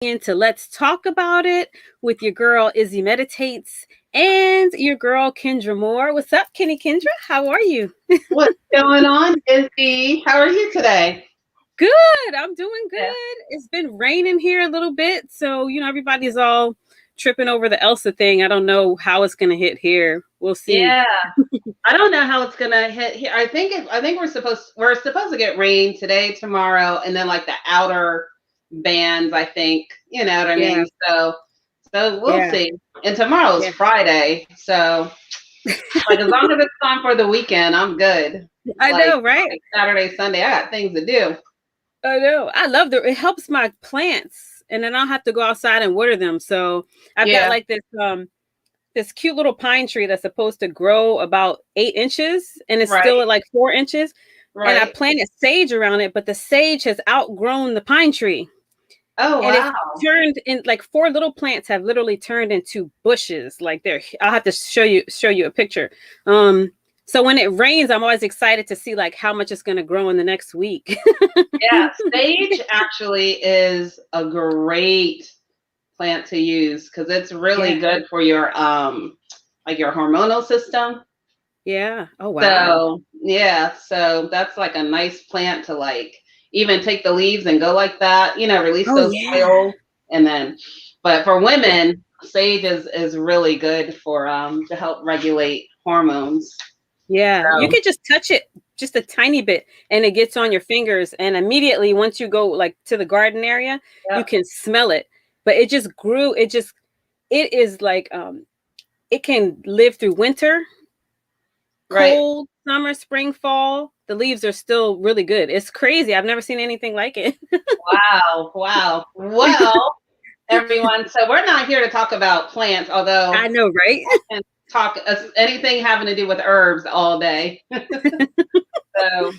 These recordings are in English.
into Let's Talk About It with your girl Izzy Meditates and your girl Kendra Moore. What's up, Kenny Kendra? How are you? What's going on, Izzy? How are you today? Good. I'm doing Yeah. good. It's been raining here a little bit, so everybody's all tripping over the Elsa thing. I don't know how it's gonna hit here. We'll see. Yeah. I don't know how it's gonna hit here. I think we're supposed to get rain today, tomorrow, and then like the outer bands, I think. You know what I Yeah, mean? So we'll yeah, see. And tomorrow's yeah. Friday, so like as long as it's time for the weekend, I'm good. I Like, know, right? like Saturday, Sunday, I got things to do. I know. I love it helps my plants and then I don't have to go outside and water them. So I've got Yeah. like this cute little pine tree that's supposed to grow about 8 inches and it's still Right. at like 4 inches. And I Right. planted sage around it, but the sage has outgrown the pine tree. Oh And it's wow. turned in like four little plants have literally turned into bushes. Like I'll have to show you a picture. So when it rains, I'm always excited to see like how much it's gonna grow in the next week. Yeah, sage actually is a great plant to use because it's really Yeah. good for your like your hormonal system. Yeah. Oh wow. So yeah, so that's like a nice plant to like even take the leaves and go like that, release Oh those yeah. oils and then but for Yeah. women, sage is really good for to help regulate hormones. Yeah. You So could just touch it just a tiny bit and it gets on your fingers. And immediately once you go like to the garden area, you yep, can smell it. But it just grew. It is like it can live through winter, right. cold, summer, spring, fall. The leaves are still really good. It's crazy. I've never seen anything like it. Wow, wow. Well, everyone. So we're not here to talk about plants, although I know, right? I can talk anything having to do with herbs all day. So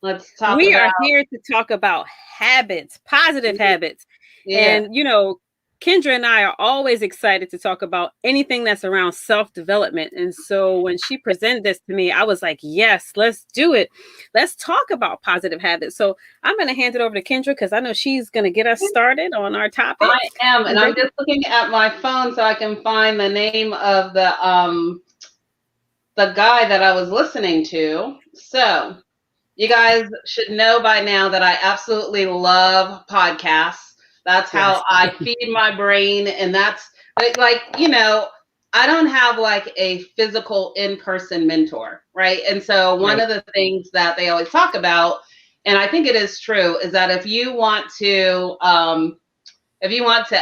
let's talk We are about here to talk about habits, positive habits. yeah. And, Kendra and I are always excited to talk about anything that's around self development. And so when she presented this to me, I was like, yes, let's do it. Let's talk about positive habits. So I'm going to hand it over to Kendra because I know she's going to get us started on our topic. I am, and You I'm ready? just looking at my phone so I can find the name of the guy that I was listening to. So you guys should know by now that I absolutely love podcasts. That's how Yes. I feed my brain. And that's like, I don't have like a physical in person mentor, right? And so one Right. of the things that they always talk about, and I think it is true, is that if you want to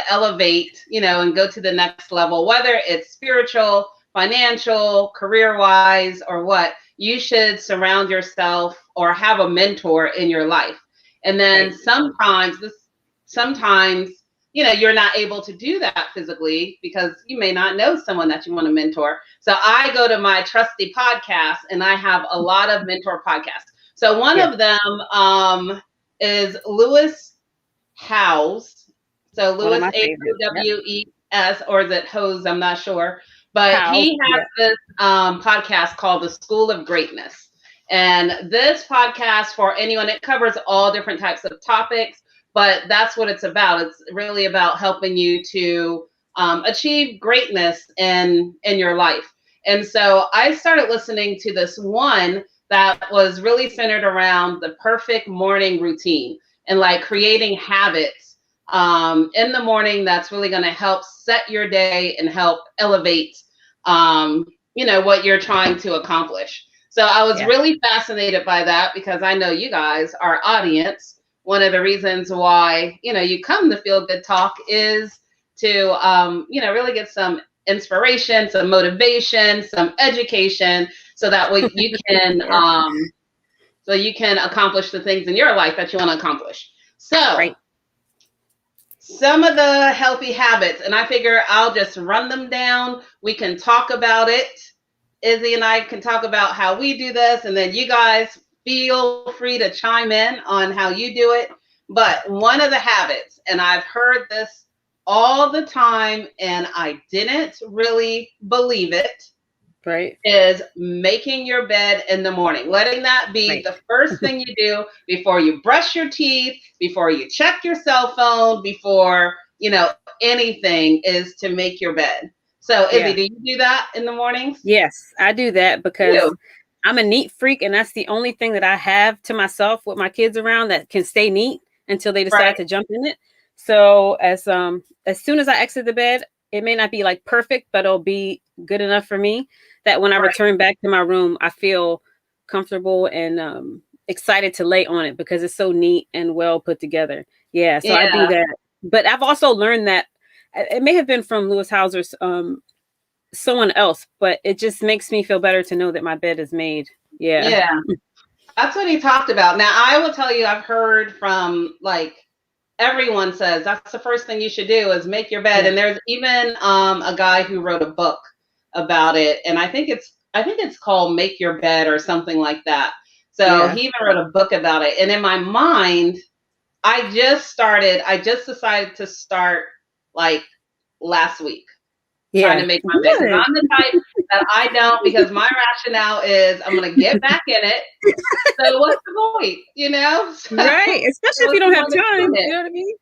elevate, and go to the next level, whether it's spiritual, financial, career wise, or what, you should surround yourself or have a mentor in your life. And then Right. sometimes, you're not able to do that physically because you may not know someone that you want to mentor. So I go to my trusty podcast and I have a lot of mentor podcasts. So one Yes. of them is Lewis Howes. So One of Lewis my favorites. Yep. Howes, or is it Hose? I'm not sure. But House. he has Yeah. this podcast called The School of Greatness. And this podcast, for anyone, it covers all different types of topics, but that's what it's about. It's really about helping you to achieve greatness in your life. And so I started listening to this one that was really centered around the perfect morning routine and like creating habits in the morning that's really going to help set your day and help elevate what you're trying to accomplish. So I was Yeah. really fascinated by that because I know you guys, our audience, one of the reasons why you come to Feel Good Talk is to really get some inspiration, some motivation, some education, so that way you can Yeah. accomplish the things in your life that you want to accomplish. So Right. some of the healthy habits, and I figure I'll just run them down. We can talk about it. Izzy and I can talk about how we do this, and then you guys feel free to chime in on how you do it. But one of the habits, and I've heard this all the time, and I didn't really believe it, Right. is making your bed in the morning, letting that be Right. the first thing you do before you brush your teeth, before you check your cell phone, before, anything, is to make your bed. So, Izzy, Yeah. do you do that in the mornings? Yes, I do that because You. I'm a neat freak, and that's the only thing that I have to myself with my kids around that can stay neat until they decide Right. to jump in it. So as soon as I exit the bed, it may not be like perfect, but it'll be good enough for me that when I Right. return back to my room, I feel comfortable and excited to lay on it because it's so neat and well put together. Yeah, so I do Yeah. that. But I've also learned that it may have been from Lewis Hauser's someone else, but it just makes me feel better to know that my bed is made. Yeah. Yeah. That's what he talked about. Now, I will tell you, I've heard from like everyone says that's the first thing you should do is make your bed. Yeah. And there's even a guy who wrote a book about it, and I think it's called Make Your Bed or something like that. So Yeah. he even wrote a book about it. And in my mind, I just decided to start like last week trying to Yeah. make my bed because Good. I'm the type that I don't, because my rationale is I'm going to get back in it. So what's the point, Right. So Especially if you what's don't the have point of time. doing it? You know what I mean?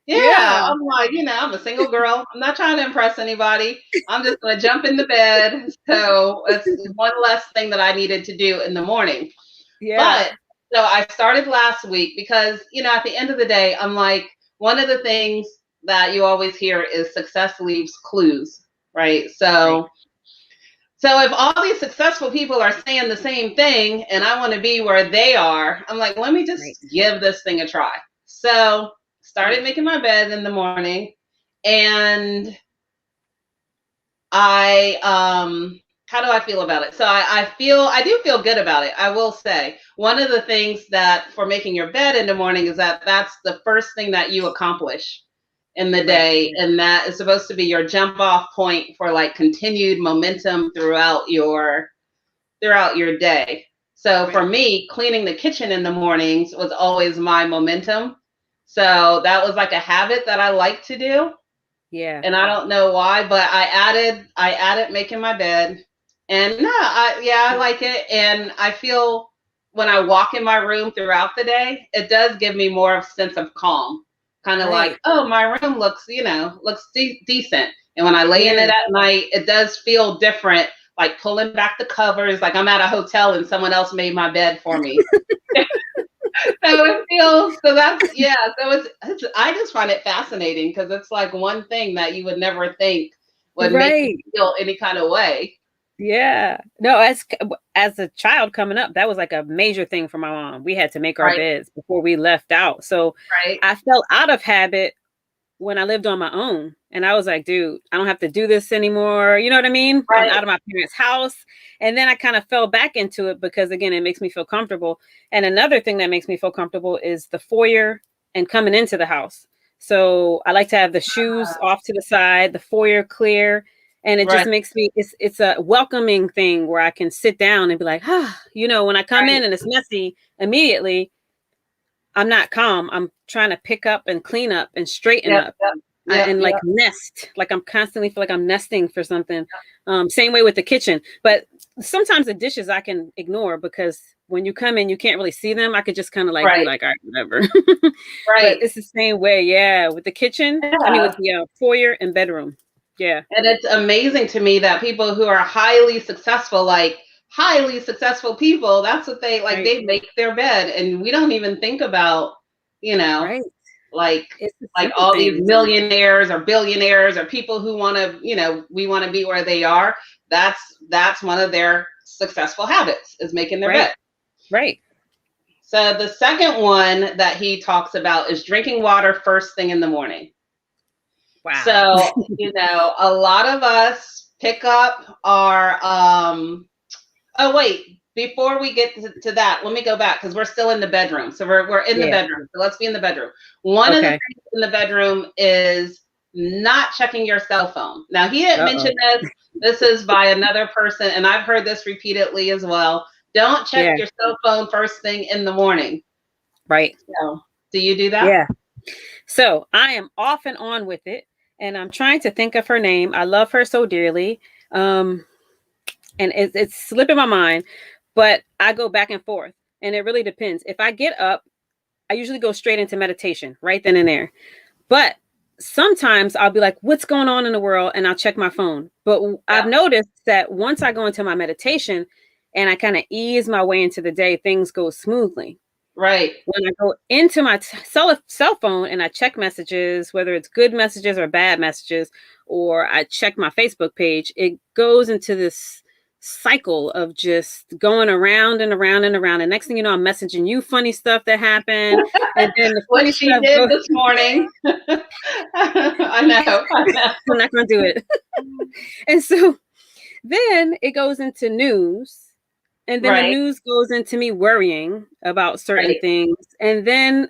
Yeah, Yeah. I'm like, I'm a single girl. I'm not trying to impress anybody. I'm just going to jump in the bed. So it's one less thing that I needed to do in the morning. Yeah. But so I started last week because, at the end of the day, I'm like, one of the things that you always hear is success leaves clues, right? Right. So if all these successful people are saying the same thing and I want to be where they are, I'm like, let me Right. just give this thing a try. So started Yeah. making my bed in the morning, and I how do I feel about it? So I do feel good about it. I will say one of the things that for making your bed in the morning is that that's the first thing that you accomplish in the Right. day, and that is supposed to be your jump off point for like continued momentum throughout your day. So for Right. me, cleaning the kitchen in the mornings was always my momentum. So that was like a habit that I like to do. Yeah. And I don't know why, but I added making my bed. And no, I like it. And I feel when I walk in my room throughout the day, it does give me more of a sense of calm. Kind of like, Right. oh, my room looks decent. And when I lay in Yeah. it at night, it does feel different, like pulling back the covers, like I'm at a hotel and someone else made my bed for me. So it feels so that's yeah. So it's I just find it fascinating because it's like one thing that you would never think would make you Right. feel any kind of way. Yeah. No, as a child coming up, that was like a major thing for my mom. We had to make our Right, beds before we left out. So right, I fell out of habit when I lived on my own. And I was like, dude, I don't have to do this anymore. You know what I mean? I'm right. out of my parents' house. And then I kind of fell back into it because, again, it makes me feel comfortable. And another thing that makes me feel comfortable is the foyer and coming into the house. So I like to have the shoes off to the side, the foyer clear. And it just Right, makes me, it's a welcoming thing where I can sit down and be like, when I come in right. and it's messy, immediately I'm not calm. I'm trying to pick up and clean up and straighten Yep, up yep, yep, and like yep. nest, like I'm constantly feel like I'm nesting for something. Same way with the kitchen, but sometimes the dishes I can ignore because when you come in, you can't really see them. I could just kind of like be Right, like, all right, whatever. But right. it's the same way, yeah. With the kitchen, I mean, with Yeah. the foyer and bedroom, yeah, And it's amazing to me that people who are highly successful, like highly successful people, that's what they like. right, They make their bed, and we don't even think about, you know, right. like It's the like simple all these things. millionaires or billionaires or people who want to, we want to be where they are. That's one of their successful habits is making their Right, bed. right. So the second one that he talks about is drinking water first thing in the morning. Wow. So, a lot of us pick up our oh wait, before we get to that, let me go back because we're still in the bedroom. So we're in the Yeah. bedroom. So let's be in the bedroom. One of the Okay. things in the bedroom is not checking your cell phone. Now he didn't mention Uh-oh. this. This is by another person, and I've heard this repeatedly as well. Don't check Yeah. your cell phone first thing in the morning. Right. So, do you do that? Yeah. So I am off and on with it, and I'm trying to think of her name. I love her so dearly. Um, and it's slipping my mind, but I go back and forth, and it really depends. If I get up, I usually go straight into meditation right then and there. But sometimes I'll be like, what's going on in the world? And I'll check my phone. But I've Yeah. noticed that once I go into my meditation and I kind of ease my way into the day, things go smoothly. Right. When I go into my cell phone and I check messages, whether it's good messages or bad messages, or I check my Facebook page, it goes into this cycle of just going around and around and around. And next thing you know, I'm messaging you funny stuff that happened. And then the What funny she stuff did goes, this morning. I know. I know. I'm not going to do it. And so then it goes into news. And then the Right. news goes into me worrying about certain Right. things. And then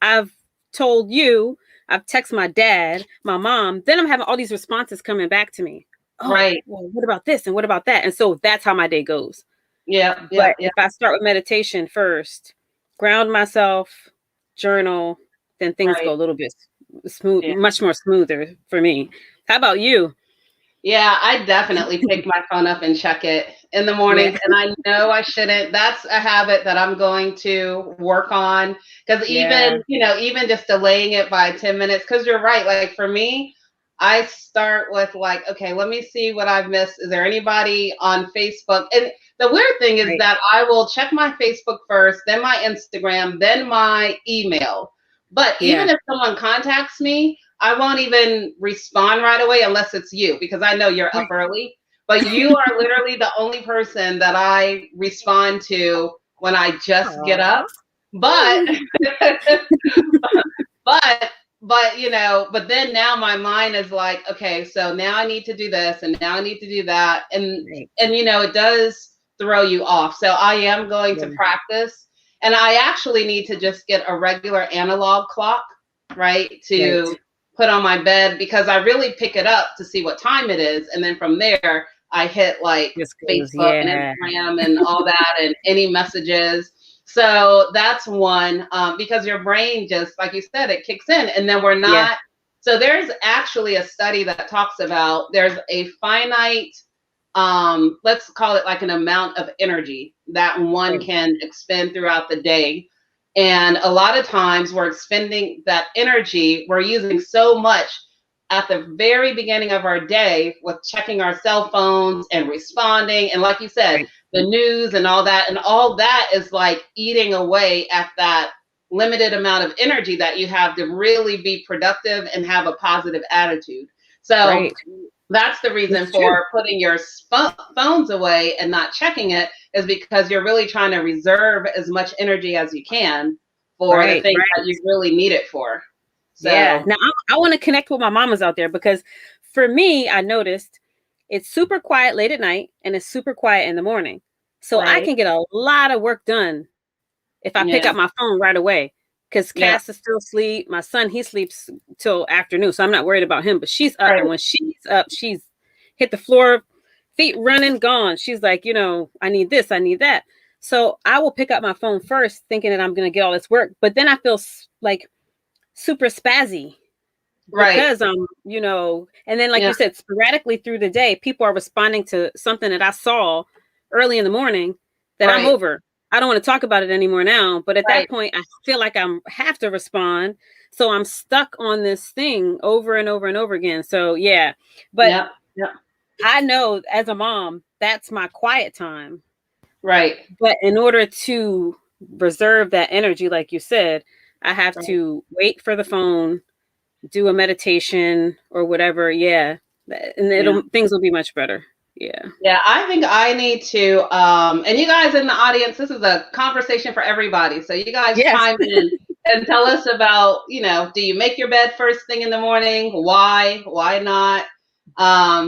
I've told you, I've texted my dad, my mom, then I'm having all these responses coming back to me. Oh, Right. well, what about this? And what about that? And so that's how my day goes. Yeah. Yeah. But Yeah. if I start with meditation first, ground myself, journal, then things go Right. a little bit smooth, Yeah. much more smoother for me. How about you? Yeah, I definitely pick my phone up and check it in the Yeah. mornings, and I know I shouldn't. That's a habit that I'm going to work on because Yeah. even just delaying it by 10 minutes, because you're right. Like for me, I start with like, okay, let me see what I've missed. Is there anybody on Facebook? And the weird thing is Right. that I will check my Facebook first, then my Instagram, then my email. But even Yeah. if someone contacts me, I won't even respond right away unless it's you because I know you're up Right. early. But you are literally the only person that I respond to when I just get Aw. up. But but but then now my mind is like, okay, so now I need to do this and now I need to do that. Right. And it does throw you off. So I am going to Yeah. practice. And I actually need to just get a regular analog clock, right? Right. To put on my bed because I really pick it up to see what time it is. And then from there, I hit like This goes, Facebook and yeah. Instagram and all that and any messages. So that's one because your brain just, like you said, it kicks in and then we're Yeah. not. So there's actually a study that talks about there's a finite, let's call it like an amount of energy that one Right. can expend throughout the day. And a lot of times we're expending that energy, we're using so much at the very beginning of our day with checking our cell phones and responding. And like you said, Right. the news and all that. And all that is like eating away at that limited amount of energy that you have to really be productive and have a positive attitude. So Right. that's the reason It's true. for putting your phones away and not checking it is because you're really trying to reserve as much energy as you can for the Right. things that Right. you really need it for. Yeah. So, Now I want to connect with my mamas out there because for me, I noticed it's super quiet late at night and it's super quiet in the morning. So I right. can get a lot of work done if I pick Yeah. up my phone right away. Because Yeah. Cass is still asleep. My son, he sleeps till afternoon. So I'm not worried about him. But she's up. Right. And when she's up, she's hit the floor, feet running, gone. She's like, I need this, I need that. So I will pick up my phone first, thinking that I'm going to get all this work. But then I feel like super spazzy Right. because and then like Yeah. you said, sporadically through the day, people are responding to something that I saw early in the morning that I'm Right. over. I don't want to talk about it anymore now, but at Right. that point I feel like I have to respond. So I'm stuck on this thing over and over and over again. So yeah. But Yep. Yep. I know as a mom, that's my quiet time. Right. But in order to reserve that energy, like you said, I have Right. to wait for the phone, do a meditation or whatever. Yeah. And Yeah. things will be much better. Yeah. Yeah, I think I need to, and you guys in the audience, this is a conversation for everybody. So you guys Yes. chime in and tell us about, do you make your bed first thing in the morning? Why? Why not?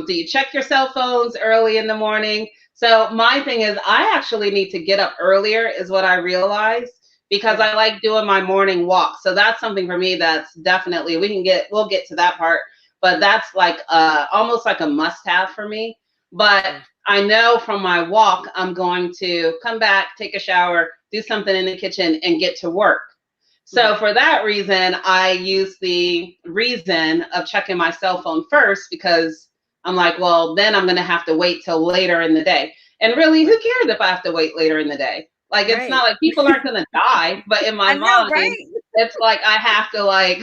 Do you check your cell phones early in the morning? So my thing is, I actually need to get up earlier, is what I realized, because Yeah. I like doing my morning walk. So that's something for me that's definitely, we'll get to that part, but that's like almost like a must have for me. But Yeah. I know from my walk, I'm going to come back, take a shower, do something in the kitchen, and get to work. So Mhm. for that reason, I use the reason of checking my cell phone first because I'm like, well, then I'm going to have to wait till later in the day. And really, who cares if I have to wait later in the day? Like, it's Right. not like people aren't going to die, but in my I know, mind, right? it's like I have to like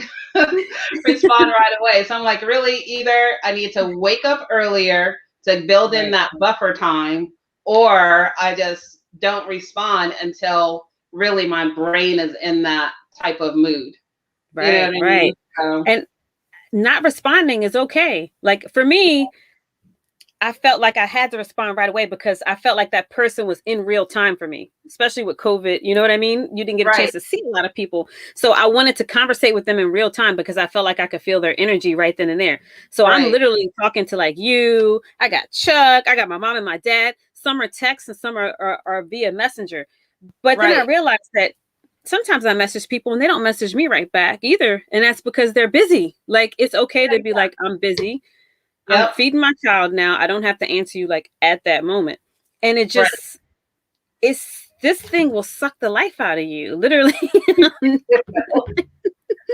respond right away. So I'm like, really, either I need to wake up earlier to build in Right. that buffer time, or I just don't respond until really my brain is in that type of mood. You know what Right. I mean? Right. So, And not responding is okay. Like for me, I felt like I had to respond right away because I felt like that person was in real time for me, especially with COVID. You know what I mean? You didn't get a chance right, to see a lot of people. So I wanted to conversate with them in real time because I felt like I could feel their energy right then and there. So I'm right, literally talking to like you. I got Chuck. I got my mom and my dad. Some are text and some are via messenger. But then I right. realized that sometimes I message people and they don't message me right back either. And that's because they're busy. Like it's okay to be like, I'm busy. I'm Yep, feeding my child now. I don't have to answer you like at that moment. And it right. just, it's this thing will suck the life out of you, literally.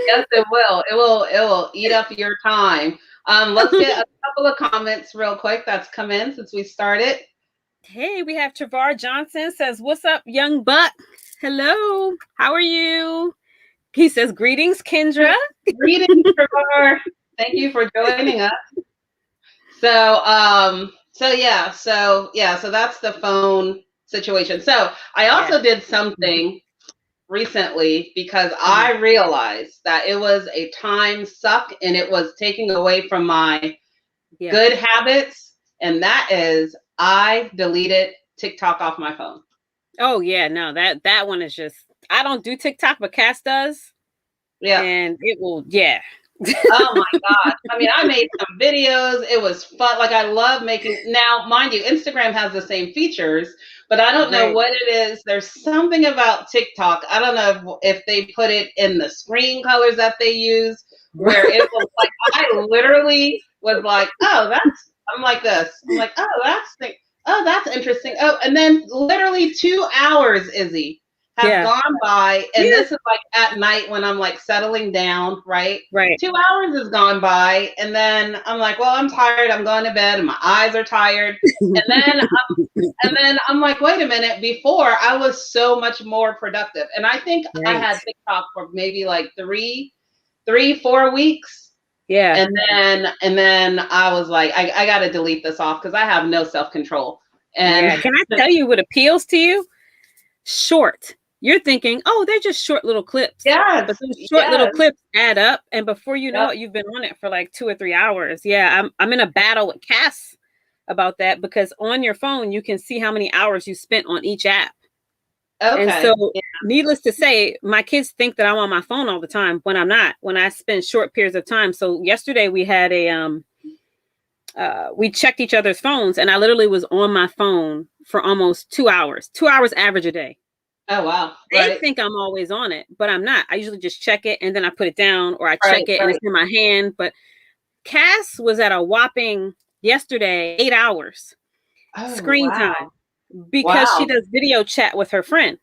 Yes, it will. It will eat up your time. Let's get a couple of comments real quick that's come in since we started. Hey, we have Travar Johnson says, "What's up, young buck? Hello, how are you?" He says, "Greetings, Kendra." Greetings, Trevor. Thank you for joining us. So that's the phone situation. So I Yeah. also did something recently because Mhm. I realized that it was a time suck and it was taking away from my Yeah. good habits, and that is I deleted TikTok off my phone. Oh yeah, no, that one is just I don't do TikTok, but Cass does, Yeah. and it will, yeah. Oh my gosh. I mean, I made some videos. It was fun. Like I love making now, mind you, Instagram has the same features, but I don't know Right. what it is. There's something about TikTok. I don't know if they put it in the screen colors that they use where it was like I literally was like, oh, that's I'm like this. I'm like, oh, that's interesting. Oh, and then literally 2 hours, Izzy, have Yeah. gone by, and Yeah. this is like at night when I'm like settling down, right? Right. 2 hours has gone by, and then I'm like, well, I'm tired. I'm going to bed, and my eyes are tired. And then I'm like, wait a minute. Before I was so much more productive, and I think I Right. had TikTok for maybe like 4 weeks, Yeah. and then I was like, I got to delete this off because I have no self control. Yeah. And Can I tell you what appeals to you? Short. You're thinking, oh, they're just short little clips. yes, But those short little yes, clips add up. And before you know yep. it, you've been on it for like 2 or 3 hours. Yeah. I'm in a battle with Cass about that because on your phone, you can see how many hours you spent on each app. And Okay. so, needless to say, my kids think that I'm on my phone all the time when I'm not, when I spend short periods of time. So, yesterday we had we checked each other's phones, and I literally was on my phone for almost 2 hours, 2 hours average a day. Oh wow. They Right. think I'm always on it, but I'm not. I usually just check it and then I put it down, or I check Right. it and it's Right. in my hand. But Cass was at a whopping yesterday 8 hours Oh screen wow. time because she Wow. does video chat with her friend.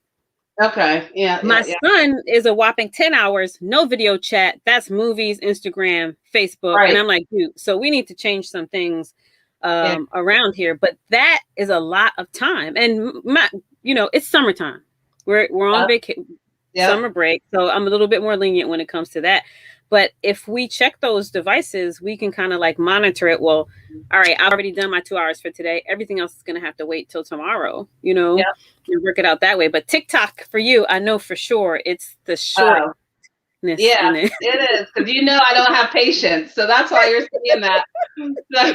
Okay. Yeah. My Yeah. Yeah. son is a whopping 10 hours, no video chat. That's movies, Instagram, Facebook. And Right. I'm like, dude, so we need to change some things Yeah. around here. But that is a lot of time. And it's summertime. We're on Yep. vacation, Yep. summer break. So I'm a little bit more lenient when it comes to that. But if we check those devices, we can kind of like monitor it. Well, all right, I've already done my 2 hours for today. Everything else is going to have to wait till tomorrow, Yep. and work it out that way. But TikTok for you, I know for sure it's the shortness Oh, in yeah, it. it is because I don't have patience, so that's why you're seeing that. So,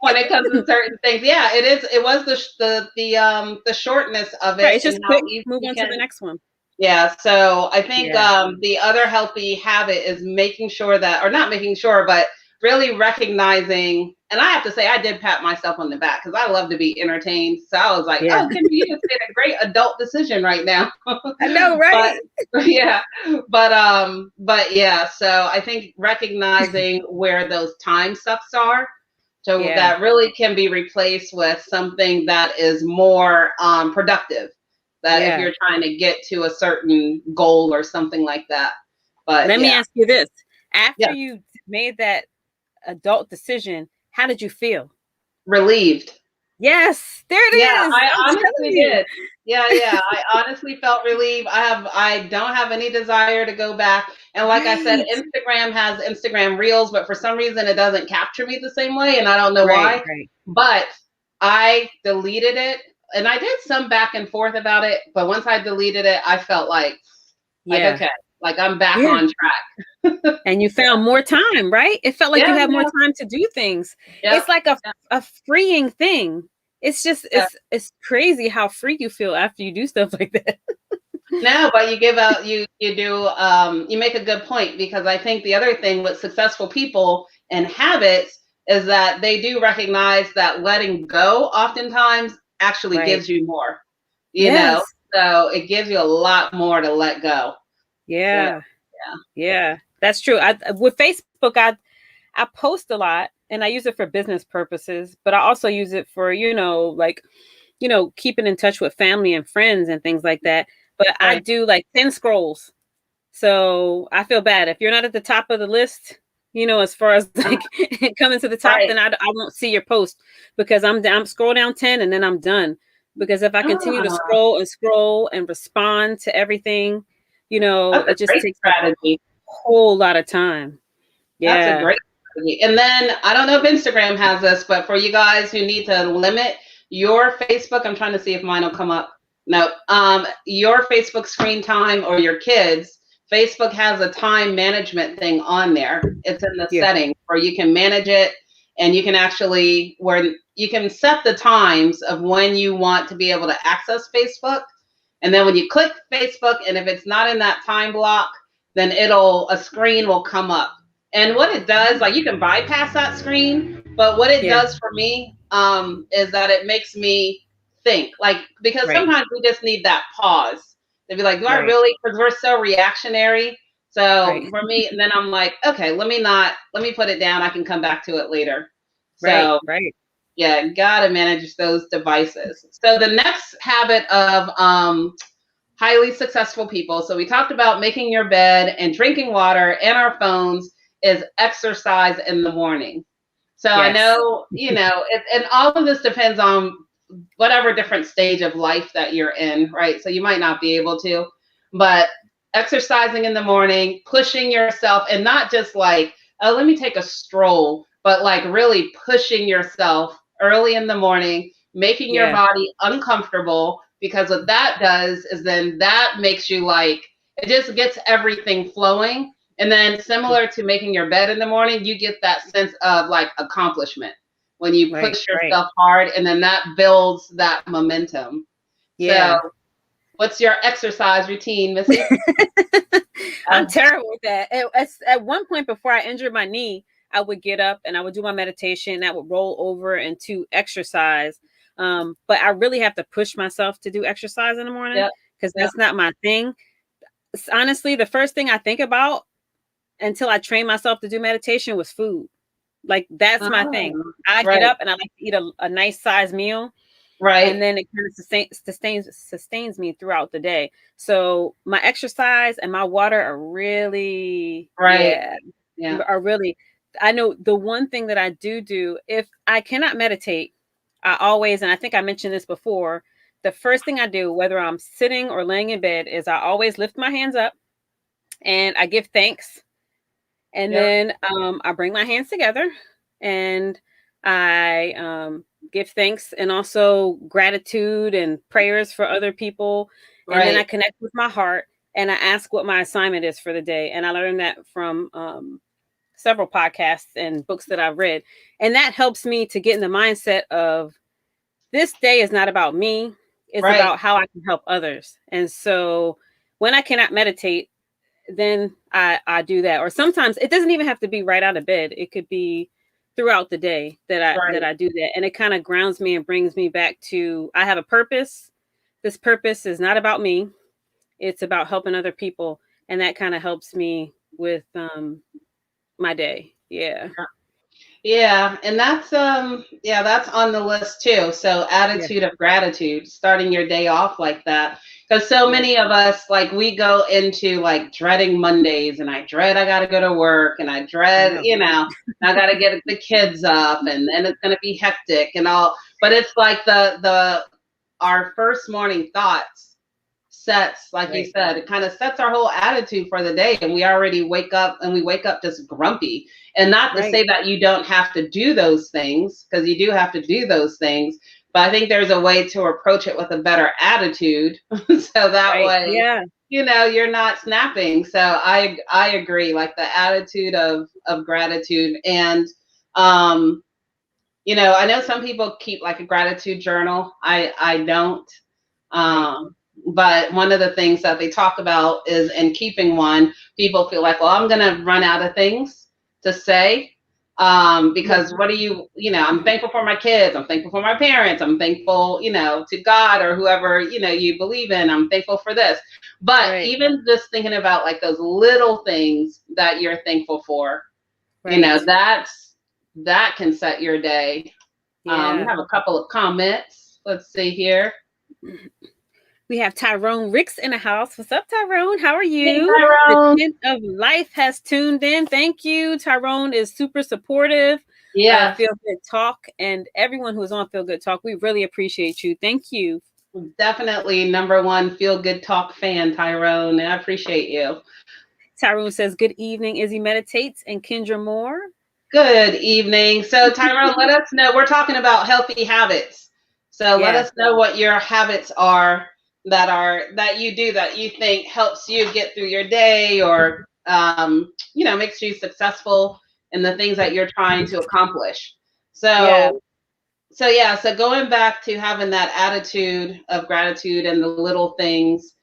when it comes to certain things, yeah, it is. It was the shortness of Right. it It's and just how quick, easy move you on to can. the next one. Yeah, so I think Yeah. the other healthy habit is making sure that, or not making sure, but really recognizing. And I have to say, I did pat myself on the back because I love to be entertained. So I was like, Yeah. "Oh, Kim, you just made a great adult decision right now." I know, But right? yeah, but yeah. So I think recognizing where those time sucks are, so Yeah. that really can be replaced with something that is more productive, that if Yeah. you're trying to get to a certain goal or something like that. But Let me yeah, ask you this. After yeah. you made that adult decision, how did you feel? Relieved. Yes, there it Yeah, is. I I'm telling honestly you. did. Yeah. I honestly felt relieved. I don't have any desire to go back. And like I said, Right. Instagram has Instagram Reels, but for some reason it doesn't capture me the same way, and I don't know Right, why. right. But I deleted it, and I did some back and forth about it, but once I deleted it, I felt like Yeah. okay, like I'm back Yeah. on track. And you found more time, right? It felt like you Yeah, had more yeah. time to do things. Yep. It's like a freeing thing. It's just Yeah. it's crazy how free you feel after you do stuff like that. No, but you give out you do you make a good point, because I think the other thing with successful people and habits is that they do recognize that letting go oftentimes actually Right. gives you more, you know. Yes. So it gives you a lot more to let go. So Yeah. yeah. Yeah. That's true. I with Facebook, I post a lot and I use it for business purposes, but I also use it for, like, keeping in touch with family and friends and things like that. But I Right. do like 10 scrolls. So I feel bad if you're not at the top of the list, as far as like coming to the top, Right. then I won't see your post because I'm scroll down 10 and then I'm done. Because if I continue to Ah, scroll and respond to everything, that's a it just great takes up a strategy. whole lot of time. That's a Yeah. great strategy. And then I don't know if Instagram has this, but for you guys who need to limit your Facebook, I'm trying to see if mine will come up. No, your Facebook screen time or your kids, Facebook has a time management thing on there. It's in the Yeah. settings where you can manage it, and you can actually where you can set the times of when you want to be able to access Facebook. And then when you click Facebook, and if it's not in that time block, then a screen will come up. And what it does, like you can bypass that screen, but what it Yeah. does for me is that it makes me think, like, because Right. sometimes we just need that pause to be like, do I Right. really? Because we're so reactionary. So Right. for me, and then I'm like, okay, let me put it down. I can come back to it later. Right. So Right. yeah, gotta manage those devices. So the next habit of highly successful people. So we talked about making your bed and drinking water and our phones is exercise in the morning. So I Yes. know, and all of this depends on whatever different stage of life that you're in, right? So you might not be able to, but exercising in the morning, pushing yourself, and not just like, oh, let me take a stroll, but like really pushing yourself early in the morning, making your Yeah. body uncomfortable, because what that does is then that makes you like, it just gets everything flowing. And then similar to making your bed in the morning, you get that sense of like accomplishment when you Right. push Right. yourself hard, and then that builds that momentum. So Yeah. what's your exercise routine, Missy? I'm Uh, terrible with that. At one point before I injured my knee, I would get up and I would do my meditation. That would roll over into exercise. But I really have to push myself to do exercise in the morning yep, because yep. that's not my thing. Honestly, the first thing I think about until I train myself to do meditation was food. Like that's my thing. Oh, I get right, up and I like to eat a nice size meal, right, and then it kind of sustains me throughout the day. So my exercise and my water are really, right. yeah, Yeah. are really. I know the one thing that I do if I cannot meditate, I always, and I think I mentioned this before, the first thing I do, whether I'm sitting or laying in bed, is I always lift my hands up and I give thanks, and Yep. then I bring my hands together and I give thanks and also gratitude and prayers for other people. And then I Right. connect with my heart and I ask what my assignment is for the day. And I learned that from several podcasts and books that I've read. And that helps me to get in the mindset of this day is not about me, it's Right. about how I can help others. And so when I cannot meditate, then I do that. Or sometimes it doesn't even have to be right out of bed. It could be throughout the day that Right. I do that. And it kind of grounds me and brings me back to I have a purpose. This purpose is not about me. It's about helping other people. And that kind of helps me with my day. Yeah. Yeah, and that's on the list too. So Yeah. attitude of gratitude, starting your day off like that. Because so Right. many of us, like, we go into like dreading Mondays, and I dread I got to go to work, and I I dread, know, right? I got to get the kids up, and then it's going to be hectic and all. But it's like our first morning thoughts sets, like you Right. said, it kind of sets our whole attitude for the day, and we already wake up just grumpy. And not to Right. say that you don't have to do those things, because you do have to do those things, but I think there's a way to approach it with a better attitude so that Right. way Yeah. you're not snapping. So I agree, like the attitude of gratitude. And I know some people keep like a gratitude journal. I don't. Right. Um, but one of the things that they talk about is in keeping one, people feel like, well, I'm going to run out of things to say. Because what do I'm thankful for my kids. I'm thankful for my parents. I'm thankful, to God or whoever, you believe in. I'm thankful for this. But Right. even just thinking about like those little things that you're thankful for, Right. that can set your day. We Yeah. have a couple of comments. Let's see here. We have Tyrone Ricks in the house. What's up, Tyrone? How are Hey, you? The Tyrone. Tent of Life has tuned in. Thank you. Tyrone is super supportive of Yes, Feel Good Talk, and everyone who is on Feel Good Talk. We really appreciate you. Thank you. definitely number one feel good talk fan, Tyrone. I appreciate you. Tyrone says, "Good evening, Izzy Meditates," and Kendra Moore. Good evening. So, Tyrone, let us know. We're talking about healthy habits. So, let Yeah. us know what your habits are that you do that you think helps you get through your day, or makes you successful in the things that you're trying to accomplish. Yeah. So going back to having that attitude of gratitude and the little things,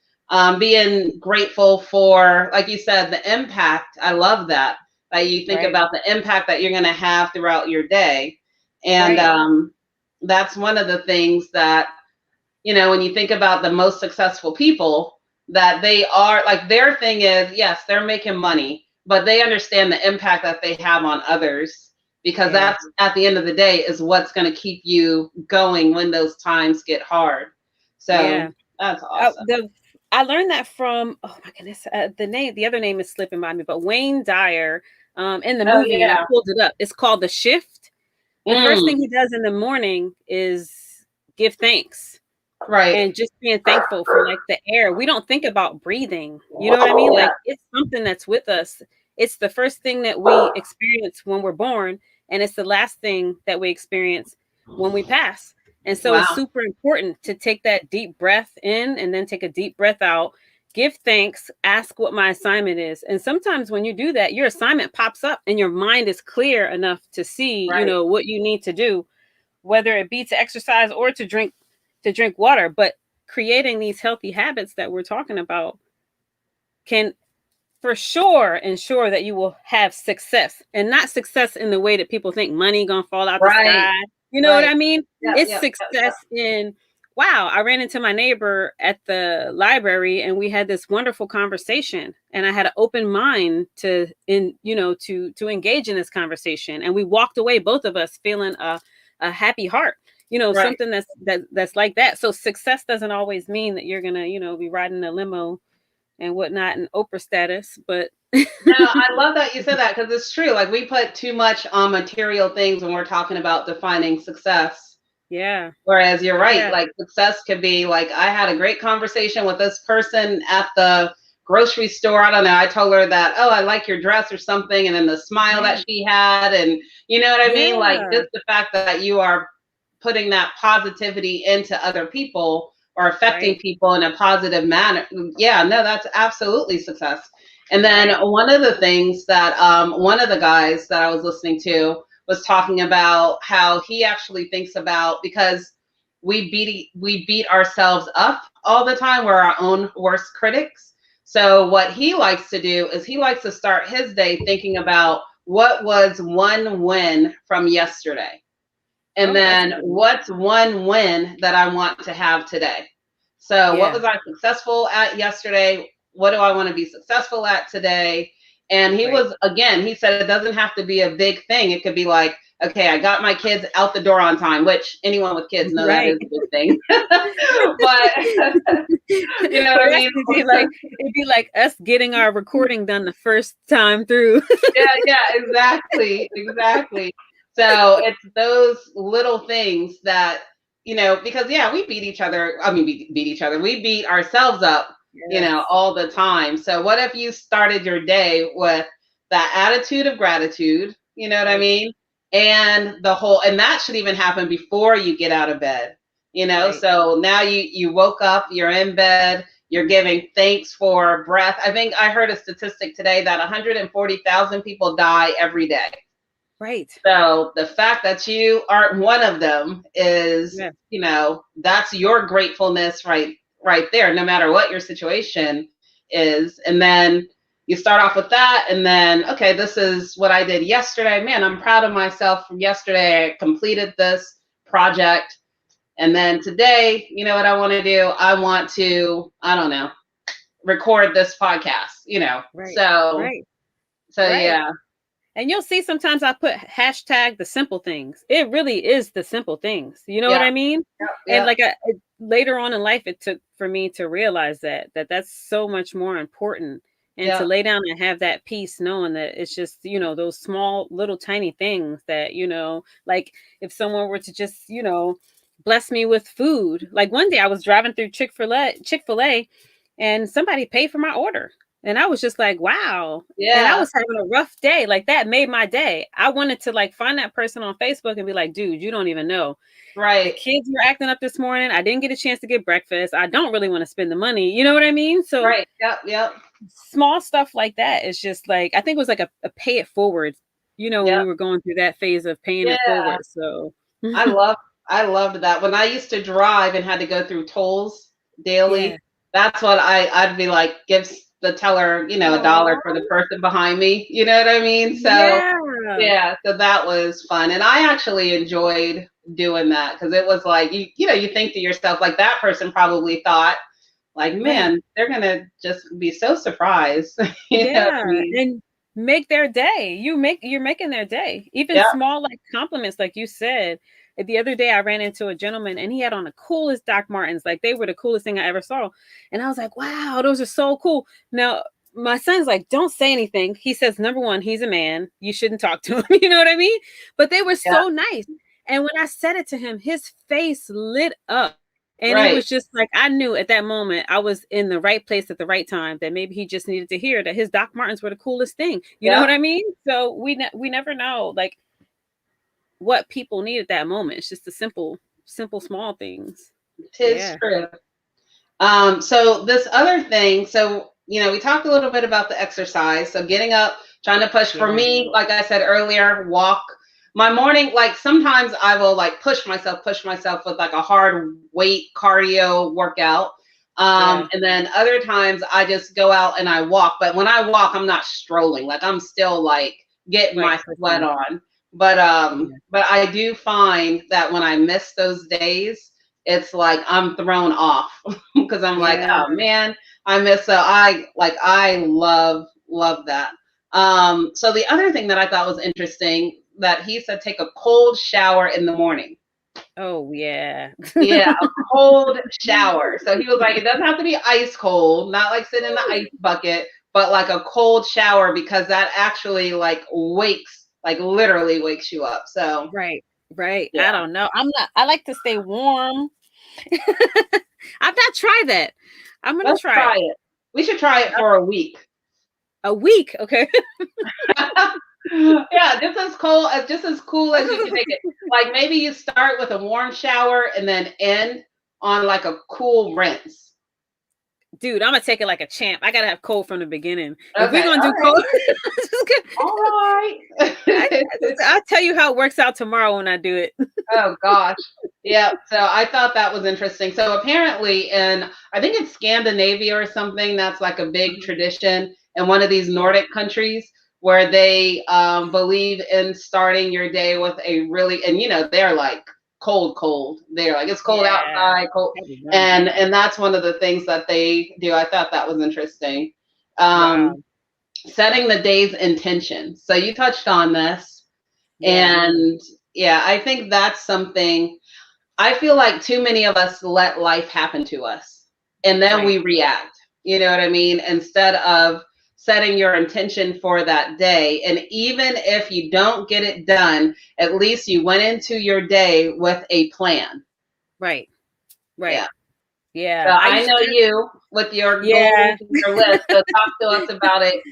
being grateful for, like you said, the impact. I love that you think Right. about the impact that you're going to have throughout your day. And Right. that's one of the things that, when you think about the most successful people, that they are like, their thing is, yes, they're making money, but they understand the impact that they have on others, because Yeah. that's at the end of the day is what's going to keep you going when those times get hard. Yeah. So that's awesome. The I learned that from, oh my goodness, the other name is slipping by me, but Wayne Dyer, in the Oh movie, and I yeah. pulled it up. It's called The Shift. The first thing Mm, he does in the morning is give thanks, right. and just being thankful for like the air. We don't think about breathing. You know what I mean? Yeah. Like it's something that's with us. It's the first thing that we experience when we're born, and it's the last thing that we experience when we pass. And so it's Wow. super important to take that deep breath in and then take a deep breath out. Give thanks, ask what my assignment is. And sometimes when you do that, your assignment pops up and your mind is clear enough to see, Right. what you need to do, whether it be to exercise or to drink water. But creating these healthy habits that we're talking about can for sure ensure that you will have success, and not success in the way that people think money gonna fall out the Right. sky. You know what Right. I mean? Yep. It's Yep. Yep. Yep. success in, wow, I ran into my neighbor at the library and we had this wonderful conversation, and I had an open mind to engage in this conversation, and we walked away, both of us feeling a happy heart. Right. Something that's like that. So success doesn't always mean that you're gonna, be riding a limo and whatnot and Oprah status, but No, I love that you said that, because it's true. Like, we put too much on material things when we're talking about defining success. yeah, Whereas you're right, yeah, like success could be like, I had a great conversation with this person at the grocery store. I don't know. I told her that, oh, I like your dress or something. And then the smile yeah, that she had. And you know what I mean? Like, yeah, just the fact that you are putting that positivity into other people or affecting right, people in a positive manner. Yeah, no, that's absolutely success. And then right, one of the things that one of the guys that I was listening to was talking about how he actually thinks about, because we beat ourselves up all the time. We're our own worst critics. So what he likes to do is he likes to start his day thinking about what was one win from yesterday, and oh, that's a then good one. what's one win that I want to have today. So what Yeah, was I successful at yesterday? What do I want to be successful at today? And he right, was, again, he said it doesn't have to be a big thing. It could be like okay, I got my kids out the door on time, which anyone with kids know that Right. is a good thing. But you know what I Correct. mean? It'd be like us getting our recording done the first time through. Yeah, exactly, exactly. So it's those little things that, because yeah, we beat each other. I mean, beat each other. We beat ourselves up, Yes. all the time. So what if you started your day with that attitude of gratitude? You know what I Right. mean? And and that should even happen before you get out of bed. Right. So now you woke up, you're in bed, you're giving thanks for breath. I think I heard a statistic today that 140,000 people die every day. Right. So the fact that you aren't one of them is, Yeah. that's your gratefulness right there, no matter what your situation is. And then you start off with that, and then, okay, this is what I did yesterday. Man, I'm proud of myself from yesterday. I completed this project. And then today, you know what I want to do? I want to, I don't know, record this podcast, Right. So, Right. so Right. yeah. And you'll see sometimes I put hashtag the simple things. It really is the simple things. You know what Yeah. I mean? Yeah. And Yeah. like later on in life, it took for me to realize that that's so much more important. And to Yeah. lay down and have that peace, knowing that it's just, those small little tiny things that, like if someone were to just, bless me with food. Like one day I was driving through Chick-fil-A, and somebody paid for my order. And I was just like, wow. And I Yeah. was having a rough day. Like that made my day. I wanted to like find that person on Facebook and be like, dude, you don't even know. The Right. kids were acting up this morning. I didn't get a chance to get breakfast. I don't really want to spend the money. You know what I mean? So Right. Yep. Yep. small stuff like that is just like, I think it was like a pay it forward, when we Yep. were going through that phase of paying it Yeah. forward. So I love I loved that. When I used to drive and had to go through tolls yeah. daily, that's what I'd be like, give the teller, a dollar for the Aw. person behind me. You know what I mean? So Yeah. yeah, so that was fun. And I actually enjoyed doing that because it was like you think to yourself, like that person probably thought, like, Right. man, they're gonna just be so surprised. You know what Yeah, I mean? and make their day. You're making their day. Even Yeah, small like compliments, like you said. The other day I ran into a gentleman and he had on the coolest Doc Martens. Like they were the coolest thing I ever saw. And I was like, wow, those are so cool. Now my son's like, don't say anything. He says, number one, he's a man. You shouldn't talk to him. You know what I mean? But they were yeah, so nice. And when I said it to him, his face lit up. And it right. was just like I knew at that moment I was in the right place at the right time. That maybe he just needed to hear that his Doc Martens were the coolest thing. You know Yeah, what I mean? So we never know like what people need at that moment. It's just the simple small things. tis Yeah. true. So this other thing, so we talked a little bit about the exercise. So getting up, trying to push for Yeah. me, like I said earlier, walk. My morning, like sometimes I will like push myself with like a hard weight cardio workout. Yeah. And then other times I just go out and I walk. But when I walk, I'm not strolling. Like I'm still like getting Right. my sweat Pushing. on. But Yeah. I do find that when I miss those days, it's like I'm thrown off because I'm like, Yeah. oh man, I miss. So I love that. So the other thing that I thought was interesting that he said take a cold shower in the morning. Oh yeah. Yeah, a cold shower. So he was like, it doesn't have to be ice cold, not like sit in the ice bucket, but like a cold shower because that actually like like literally wakes you up. So Right. Right. yeah, I don't know. I like to stay warm. I've not tried that. I'm gonna let's try try it. it. We should try it for a week. A week. Okay. Yeah, just as cool as you can make it. Like maybe you start with a warm shower and then end on like a cool rinse. Dude, I'm gonna take it like a champ. I gotta have cold from the beginning. If we're Okay, gonna all do right, cold, all right. I'll tell you how it works out tomorrow when I do it. Oh gosh. Yeah, so I thought that was interesting. So apparently in I think it's Scandinavia or something, that's like a big Mhm. tradition in one of these Nordic countries where they believe in starting your day with a really and they're like cold. They're like it's cold Yeah, outside, cold. that'd be warm. And that's one of the things that they do. I thought that was interesting. Wow. Um, Setting the day's intention. So you touched on this. Yeah. And yeah, I think that's something. I feel like too many of us let life happen to us and then Right. we react. You know what I mean? Instead of setting your intention for that day. And even if you don't get it done, at least you went into your day with a plan. Right. Yeah. Right. So Yeah. I I used know to. you with your goals Yeah. and your list. So talk to us about it.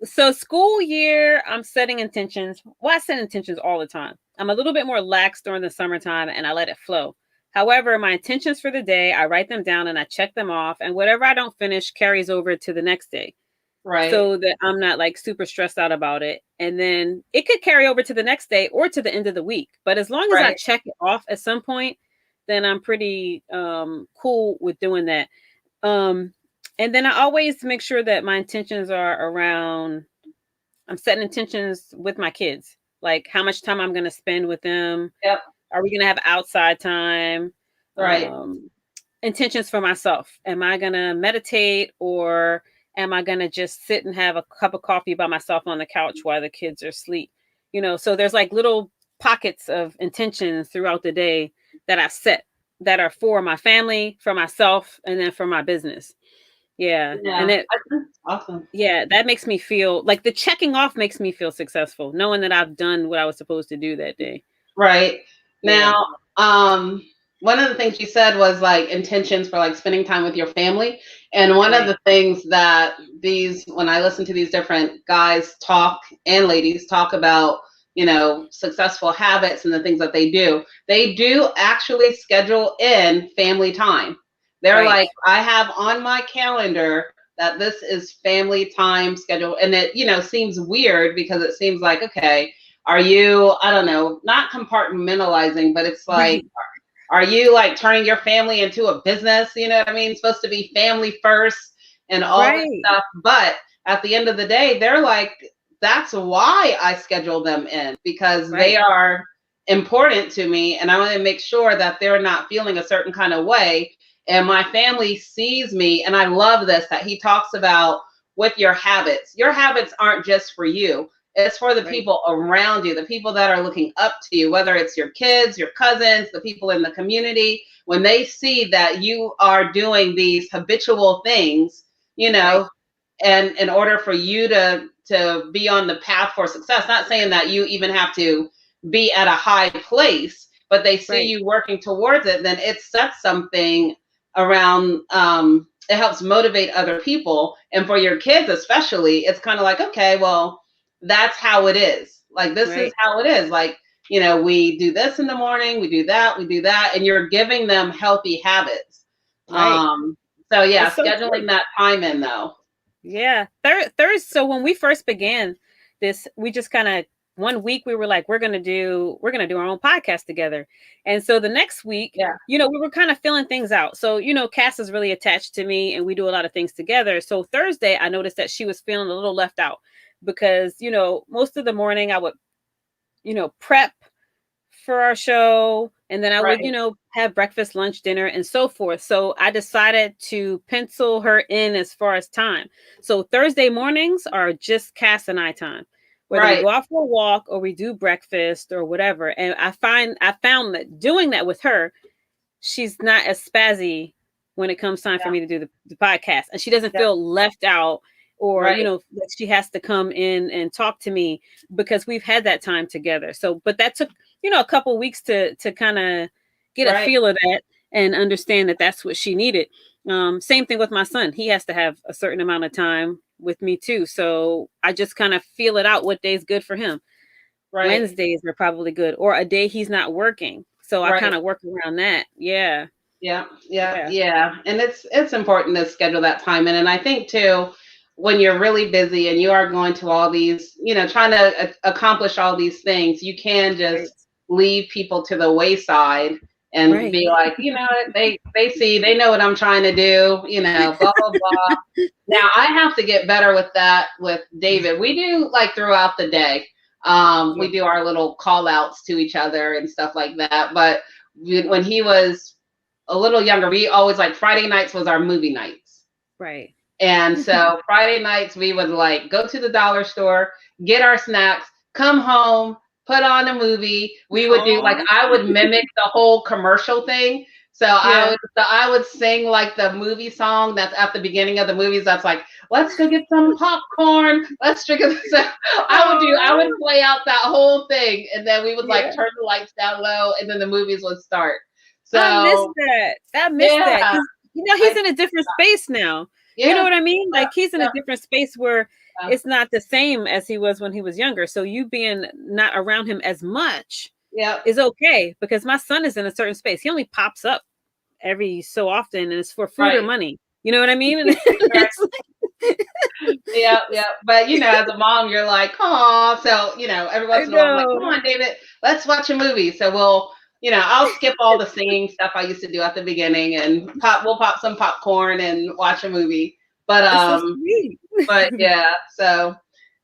So school year, I'm setting intentions. Well, I set intentions all the time. I'm a little bit more lax during the summertime and I let it flow. However, my intentions for the day, I write them down and I check them off. And whatever I don't finish carries over to the next day Right. so that I'm not like super stressed out about it. And then it could carry over to the next day or to the end of the week. But as long as I Right. check it off at some point, then I'm pretty cool with doing that. Um, and then I always make sure that my intentions are around, I'm setting intentions with my kids, like how much time I'm going to spend with them. Yep. Are we going to have outside time? Right. Intentions for myself. Am I going to meditate or am I going to just sit and have a cup of coffee by myself on the couch while the kids are asleep? So there's like little pockets of intentions throughout the day that I set that are for my family, for myself, and then for my business. Yeah. And Yeah. it, I think it's awesome. yeah, that makes me feel like the checking off makes me feel successful, knowing that I've done what I was supposed to do that day. Right. Yeah. Now, one of the things you said was like intentions for like spending time with your family. And one of Right. the things that when I listen to these different guys talk and ladies talk about, successful habits and the things that they do actually schedule in family time. They're Right. like, I have on my calendar that this is family time schedule. And it, seems weird because it seems like, okay, are you, I don't know, not compartmentalizing, but it's like, Right. are you like turning your family into a business? You know what I mean? It's supposed to be family first and all this Right. stuff. But at the end of the day, they're like, that's why I schedule them in because they Right. are important to me. And I want to make sure that they're not feeling a certain kind of way. And my family sees me. And I love this that he talks about with your habits. Your habits aren't just for you. It's for the Right. people around you, the people that are looking up to you, whether it's your kids, your cousins, the people in the community. When they see that you are doing these habitual things, Right. and in order for you to be on the path for success, not saying that you even have to be at a high place, but they see Right. you working towards it, then it sets something around. It helps motivate other people, and for your kids especially, it's kind of like, okay, well, that's how it is. Like this is Right. how it is. Like, we do this in the morning, we do that, and you're giving them healthy habits. Right. So yeah, It's so scheduling true. that time in though. Yeah. So when we first began this, we just kind of, one week we were like, we're gonna do our own podcast together. And so the next week, Yeah. we were kind of filling things out. So, Cass is really attached to me and we do a lot of things together. So Thursday I noticed that she was feeling a little left out because, most of the morning I would, prep for our show and then I would, Right. have breakfast, lunch, dinner and so forth. So I decided to pencil her in as far as time. So Thursday mornings are just Cass and I time. Whether we Right. go out for a walk or we do breakfast or whatever. And I found that doing that with her, she's not as spazzy when it comes time for Yeah. me to do the podcast. And she doesn't Yeah. feel left out or, Right. that she has to come in and talk to me because we've had that time together. So, but that took, a couple weeks to kind of get a Right. feel of that and understand that that's what she needed. Same thing with my son. He has to have a certain amount of time with me too. So I just kind of feel it out what day's good for him. Right. Wednesdays are probably good or a day he's not working. So I kind Right. of work around that. Yeah. Yeah, yeah, Yeah. yeah. And it's important to schedule that time in. And I think too, when you're really busy and you are going to all these, trying to accomplish all these things, you can Right. just leave people to the wayside and Right. be like, they know what I'm trying to do, blah blah blah. Now I have to get better with that with David. We do like throughout the day. Yeah. We do our little call outs to each other and stuff like that. But when he was a little younger, we always like Friday nights was our movie nights. Right. And so Friday nights we would like go to the dollar store, get our snacks, come home, put on a movie. We would do like Oh, I would mimic the whole commercial thing. yeah. So I would sing like the movie song that's at the beginning of the movies. That's like, let's go get some popcorn. Let's drink it. So I would Oh, play out that whole thing, and then we would like yeah. turn the lights down low, and then the movies would start. I miss So that. I miss that yeah, because he's I in a different space now. You know yeah, what I mean? yeah, Like he's in a yeah, different space where yeah. it's not the same as he was when he was younger. So you being not around him as much Yep, is okay because my son is in a certain space. He only pops up every so often and it's for food or right, money. You know what I mean? And right. it's Yeah, yeah. But as a mom, you're like, oh, so every I once in a while, I'm like, come know. on, David, let's watch a movie. So I'll skip all the singing stuff I used to do at the beginning, and we'll pop some popcorn and watch a movie. But That's so sweet. yeah, so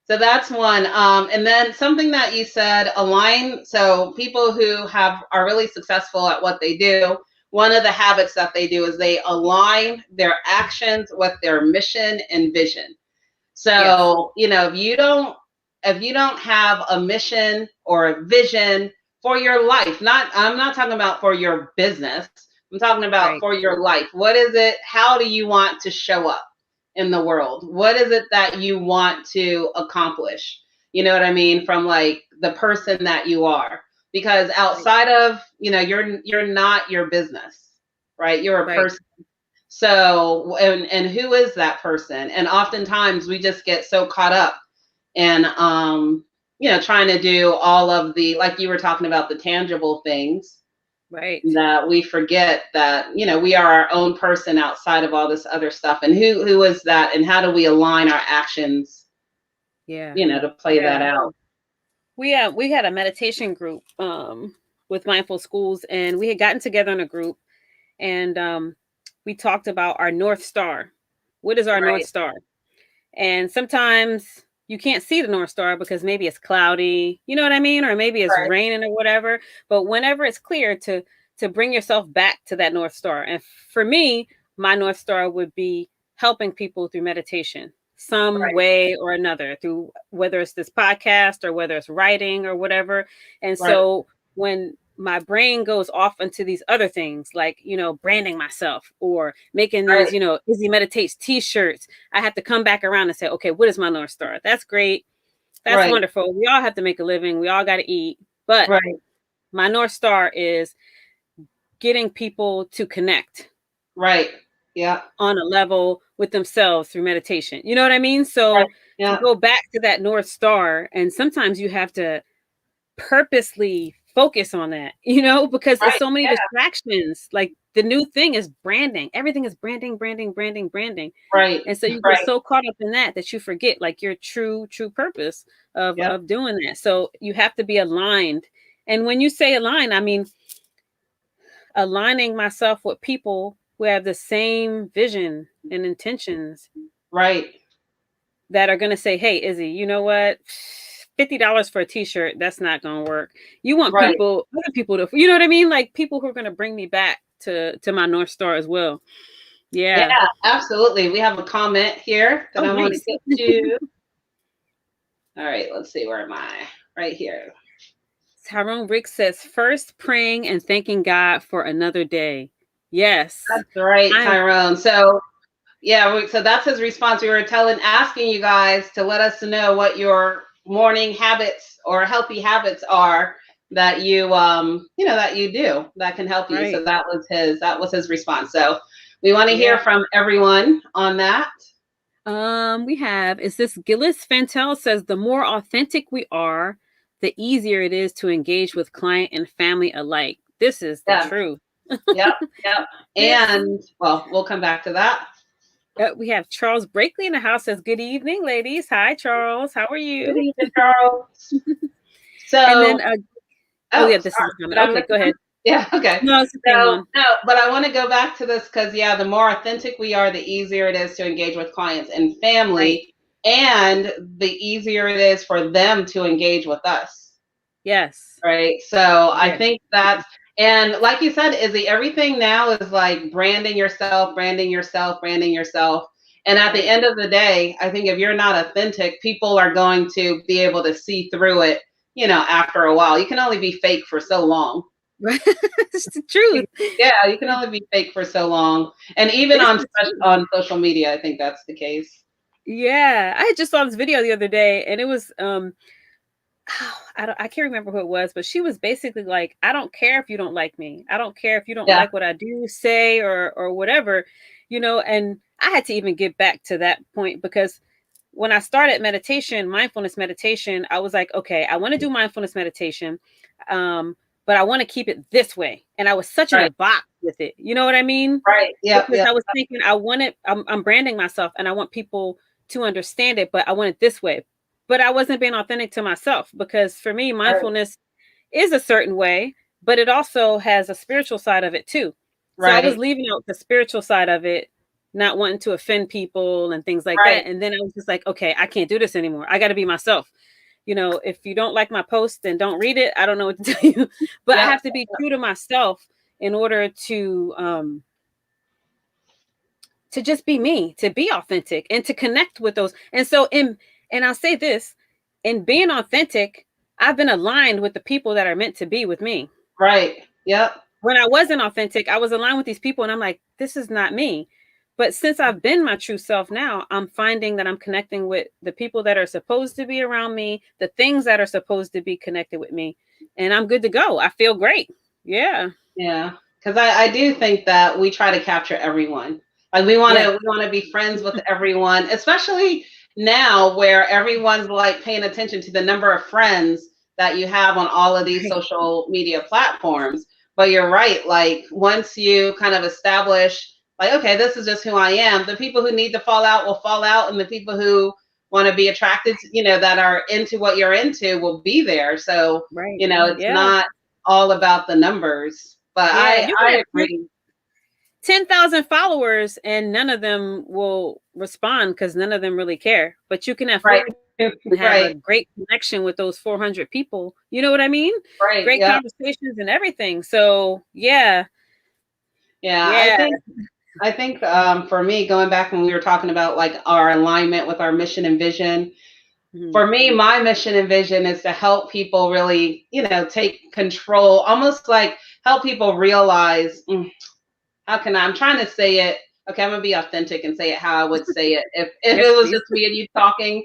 that's one. And then something that you said, align. So people who are really successful at what they do, one of the habits that they do is they align their actions with their mission and vision. Yes. So, if you don't have a mission or a vision for your life, I'm not talking about for your business. I'm talking about Right. for your life. What is it? How do you want to show up in the world? What is it that you want to accomplish? You know what I mean? From like the person that you are. Because Right. outside of, you're not your business, right? You're a Right. person. So, and who is that person? And oftentimes we just get so caught up in, trying to do all of the, like you were talking about, the tangible things, Right. that we forget that, we are our own person outside of all this other stuff. And who is that? And how do we align our actions, Yeah. to play that Yeah. out? We had a meditation group with Mindful Schools and we had gotten together in a group and we talked about our North Star. What is our North Right. Star? And sometimes you can't see the North Star because maybe it's cloudy, you know what I mean? Or maybe it's Right. raining or whatever. But whenever it's clear to bring yourself back to that North Star. And for me, my North Star would be helping people through meditation, some Right. way or another, through whether it's this podcast or whether it's writing or whatever. And Right. so when my brain goes off into these other things like branding myself or making Right. these Izzy meditates t-shirts, I have to come back around and say, okay, what is my North Star? That's great, that's Right. wonderful, we all have to make a living, we all got to eat, but Right. my North Star is getting people to connect Right. Yeah. on a level with themselves through meditation, you know what I mean? Right. So to Yeah. go back to that North Star, and sometimes you have to purposely focus on that, because it's Right. so many Yeah. distractions. Like the new thing is branding. Everything is branding, branding, branding, branding. Right. And so you get Right. so caught up in that you forget like your true purpose of Yep. doing that. So you have to be aligned. And when you say align, I mean aligning myself with people who have the same vision and intentions Right. that are going to say, "Hey, Izzy, you know what? $50 for a t-shirt, that's not going to work." You want Right. other people to, you know what I mean? Like people who are going to bring me back to my North Star as well. Yeah, Yeah. absolutely. We have a comment here that Oh, I want to nice. get to. All right, let's see. Where am I? Right here. Tyrone Rick says, "First praying and thanking God for another day." Yes. That's right, I'm Tyrone. So, yeah, so that's his response. We were asking you guys to let us know what your morning habits or healthy habits are that that you do that can help you. So right. that was his response. So we want to Yeah. hear from everyone on that. We have, is this Gillis Fantel says, "The more authentic we are, the easier it is to engage with client and family alike." This is the Yeah. truth. Yep. Yep. This And well, we'll come back to that. We have Charles Brakely in the house. Says, "Good evening, ladies." Hi, Charles. How are Good you? evening, Charles. And So, then, oh yeah, this is sorry, coming. did I Okay, miss go one? ahead. Yeah, okay. No, it's the same So, one. no, but I want to go back to this because, yeah, the more authentic we are, the easier it is to engage with clients and Right. family, and the easier it is for them to engage with us. Yes. Right. So I Yeah. think and like you said, Izzy, everything now is like branding yourself, branding yourself, branding yourself. And at the Right. end of the day, I think if you're not authentic, people are going to be able to see through it, after a while. You can only be fake for so long. Right. It's the truth. Yeah, you can only be fake for so long. And even It's on the truth. on social media, I think that's the case. Yeah. I just saw this video the other day and it was I can't remember who it was, but she was basically like, I don't care if you don't like me. I don't care if you don't Yeah, like what I do, say, or whatever, and I had to even get back to that point because when I started meditation, mindfulness meditation, I was like, okay, I want to do mindfulness meditation. Um, but I want to keep it this way. And I was such in a right, box with it. You know what I mean? right. Yep, Because yep, I was thinking I'm branding myself and I want people to understand it, but I want it this way. But I wasn't being authentic to myself because for me, right, mindfulness is a certain way, but it also has a spiritual side of it too. So I was right, leaving out the spiritual side of it, not wanting to offend people and things like right. that. And then I was just like, okay, I can't do this anymore. I got to be myself. If you don't like my post, then don't read it. I don't know what to tell you, but I Yep, have to be true to myself in order to just be me, to be authentic and to connect with those. And I'll say this, in being authentic, I've been aligned with the people that are meant to be with me. right. Yep. When I wasn't authentic, I was aligned with these people and I'm like, this is not me. But since I've been my true self now, I'm finding that I'm connecting with the people that are supposed to be around me, the things that are supposed to be connected with me, and I'm good to go. I feel great. Yeah. Yeah, because I do think that we try to capture everyone. Like we want Yes. to we want to be friends with everyone, especially now where everyone's like paying attention to the number of friends that you have on all of these Right. social media platforms. But you're right, like once you kind of establish like, okay, this is just who I am, the people who need to fall out will fall out, and the people who want to be attracted, that are into what you're into will be there. So, Right. it's Yeah. not all about the numbers. But Yeah. I You can I have agree. 10,000 followers and none of them will respond because none of them really care. But you can have Right. and have a Right. great connection with those 400 people. You know what I mean? Right. Great Yep. conversations and everything. So, yeah. Yeah. I Yeah. think I think for me, going back when we were talking about like our alignment with our mission and vision, Mhm. for me, my mission and vision is to help people really, take control, almost like help people realize how can I'm trying to say it. Okay, I'm gonna be authentic and say it how I would say it if Yes, it was please. just me and you talking.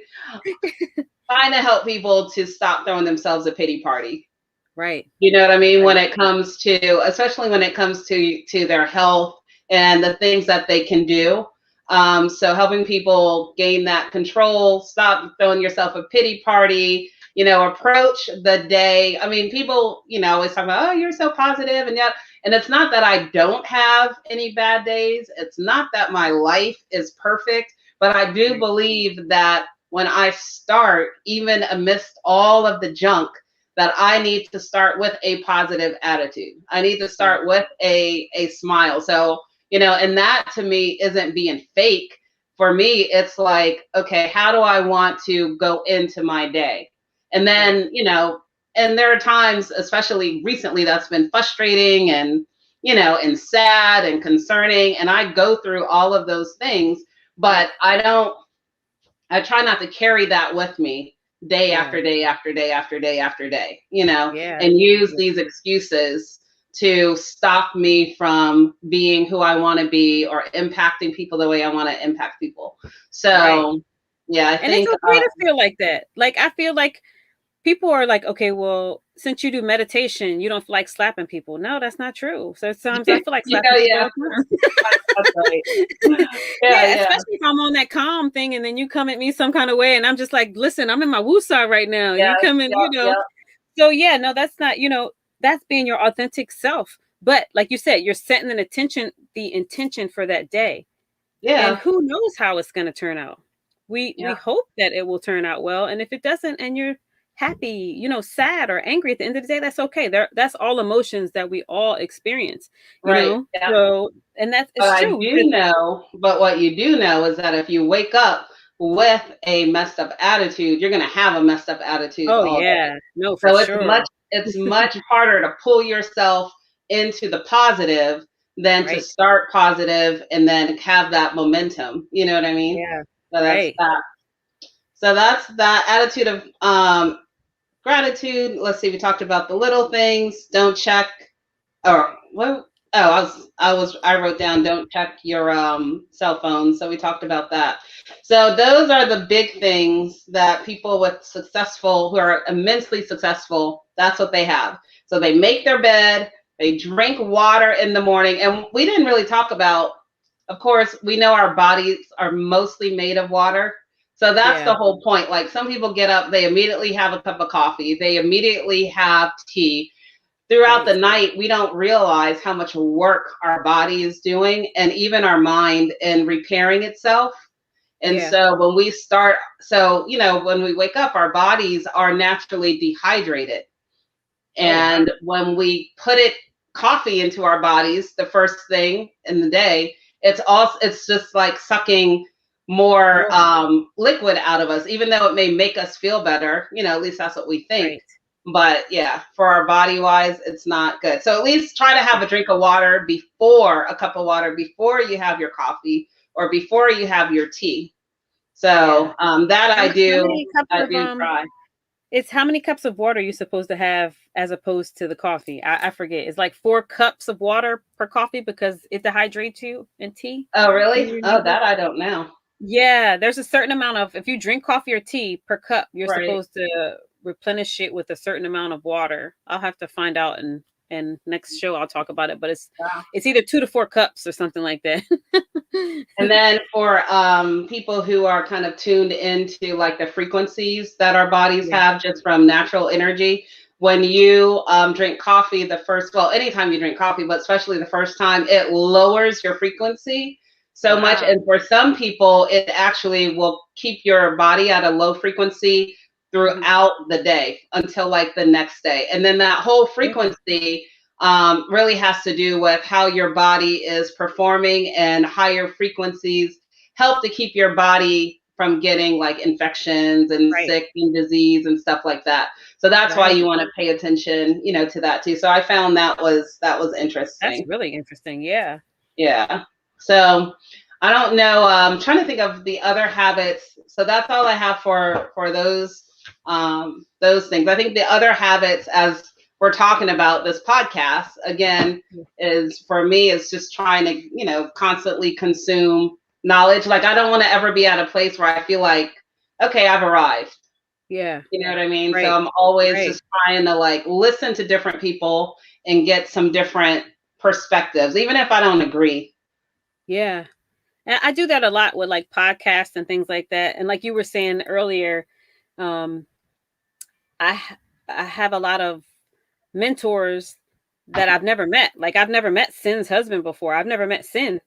Trying to help people to stop throwing themselves a pity party. Right. You know what I mean? When Right. it comes to, especially when it comes to their health and the things that they can do. So helping people gain that control, stop throwing yourself a pity party, approach the day. I mean, people, always talk about, oh, you're so positive and yet, and it's not that I don't have any bad days. It's not that my life is perfect, but I do Right. believe that when I start, even amidst all of the junk, that I need to start with a positive attitude. I need to Right. start with a smile. So, and that to me isn't being fake. For me, it's like, okay, how do I want to go into my day? And Right. then, and there are times, especially recently, that's been frustrating and, and sad and concerning. And I go through all of those things, Right. but I try not to carry that with me day Yeah. after day after day after day after day, Yeah. and use Yeah. these excuses to stop me from being who I want to be or impacting people the way I want to impact people. Right. So, yeah, I And it's think, okay to feel like that. Like I feel like people are like, okay, well, since you do meditation, you don't feel like slapping people. No, that's not true. So sometimes I feel like slapping yeah, people yeah, all the time. that's right. Yeah, Yeah, yeah, especially if I'm on that calm thing and then you come at me some kind of way and I'm just like, listen, I'm in my woosah right now. You yes, come in, yeah, yeah, So yeah, no, that's not, that's being your authentic self. But like you said, you're setting the intention for that day. And yeah, who knows how it's going to turn out. We yeah, hope that it will turn out well. And if it doesn't and you're happy, sad or angry at the end of the day, that's okay. That's all emotions that we all experience, right, yeah. So and that's But it's I true do because know, but what you do know is that if you wake up with a messed up attitude, you're going to have a messed up attitude oh all day. yeah, no, for So sure. it's much harder to pull yourself into the positive than to Right. start positive and then have that momentum. You know what I mean? Yeah. So that's Right. that. So that's that attitude of gratitude. Let's see, we talked about the little things. Don't check or what? Oh, I wrote down don't check your cell phone. So we talked about that. So those are the big things that people with successful who are immensely successful, that's what they have. So they make their bed, they drink water in the morning, and we didn't really talk about, of course, we know our bodies are mostly made of water. So that's the Yeah. whole point. Like some people get up, they immediately have a cup of coffee, they immediately have tea. Throughout Right. the night, we don't realize how much work our body is doing and even our mind in repairing itself. And Yeah. so when we start, so, when we wake up, our bodies are naturally dehydrated. Oh wow. And when we put it coffee into our bodies the first thing in the day, it's just like sucking more More. liquid out of us, even though it may make us feel better, at least that's what we think. Right. But yeah, for our body wise, it's not good. So at least try to have a drink of water before a cup of water before you have your coffee or before you have your tea. Yeah. So that How many cups I of do try. it's how many cups of water you're supposed to have as opposed to the coffee? I forget. It's like 4 cups of water per coffee because it dehydrates you in tea. Oh, Do really? you Oh, remember? that I don't know. Yeah, there's a certain amount of if you drink coffee or tea per cup, you're Right. supposed to replenish it with a certain amount of water. I'll have to find out and next show I'll talk about it, but Wow. it's either 2 to 4 cups or something like that. And then for people who are kind of tuned into like the frequencies that our bodies Yeah. have just from natural energy, when you drink coffee, well, anytime you drink coffee, but especially the first time, it lowers your frequency so much. Wow. And for some people, it actually will keep your body at a low frequency Mhm. throughout the day until like the next day. And then that whole Yeah. frequency really has to do with how your body is performing, and higher frequencies help to keep your body from getting like infections and Right. sick and disease and stuff like that. So that's why Right. you want to pay attention, to that too. So I found that was That's interesting. really interesting. Yeah. Yeah. So I don't know. I'm trying to think of the other habits. So that's all I have for those things. I think the other habits, as we're talking about this podcast again, is for me is just trying to constantly consume knowledge. Like I don't want to ever be at a place where I feel like, okay, I've arrived. Yeah. You know what I mean? So Right. I'm always Right. just trying to like listen to different people and get some different perspectives, even if I don't agree. Yeah. And I do that a lot with like podcasts and things like that. And like you were saying earlier, um, I have a lot of mentors that I've never met. Like I've never met Sin's husband before. I've never met Sin.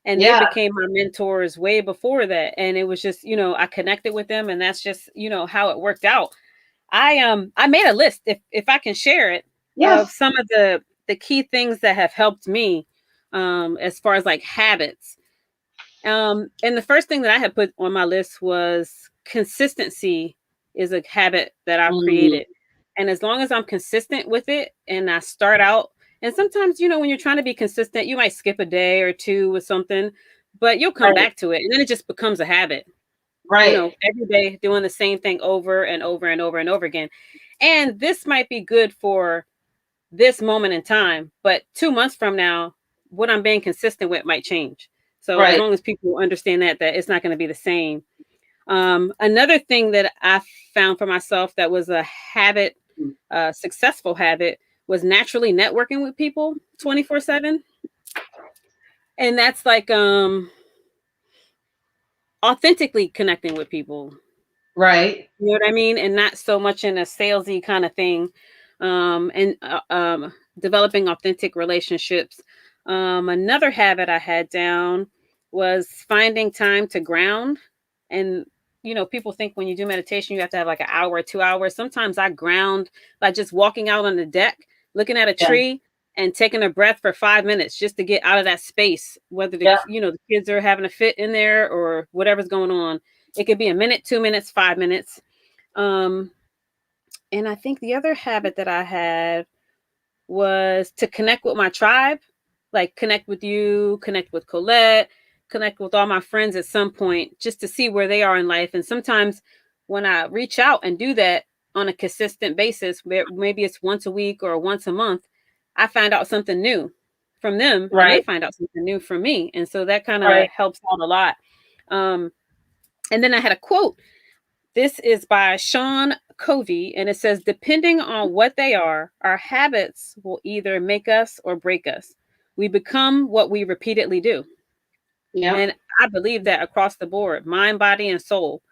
And they Yeah. became my mentors way before that. And it was just, I connected with them and that's just, how it worked out. I made a list if I can share it of Yes. some of the key things that have helped me as far as like habits. And the first thing that I had put on my list was consistency is a habit that I've Mm, created. And as long as I'm consistent with it and I start out, and sometimes, when you're trying to be consistent, you might skip a day or two with something, but you'll come right. back to it. And then it just becomes a habit, Right. every day doing the same thing over and over and over and over again. And this might be good for this moment in time, but 2 months from now, what I'm being consistent with might change. So as Right. long as people understand that it's not going to be the same. Another thing that I found for myself that was a habit, a successful habit, was naturally networking with people 24/7. And that's like authentically connecting with people. Right. You know what I mean? And not so much in a salesy kind of thing. And developing authentic relationships. Another habit I had down was finding time to ground. And, people think when you do meditation, you have to have like an hour or 2 hours. Sometimes I ground by just walking out on the deck, looking at a Yeah. tree and taking a breath for 5 minutes just to get out of that space, whether Yeah. the kids are having a fit in there or whatever's going on. It could be a minute, 2 minutes, 5 minutes. Um, and I think the other habit that I had was to connect with my tribe. like connect with you, connect with Colette, connect with all my friends at some point just to see where they are in life. And sometimes when I reach out and do that on a consistent basis, maybe it's once a week or once a month, I find out something new from them and they Right. find out something new from me. And so that kind of Right. helps out a lot. Um, and then I had a quote. This is by Sean Covey, and it says, depending on what they are, our habits will either make us or break us. We become what we repeatedly do. Yep. And I believe that across the board, mind, body, and soul.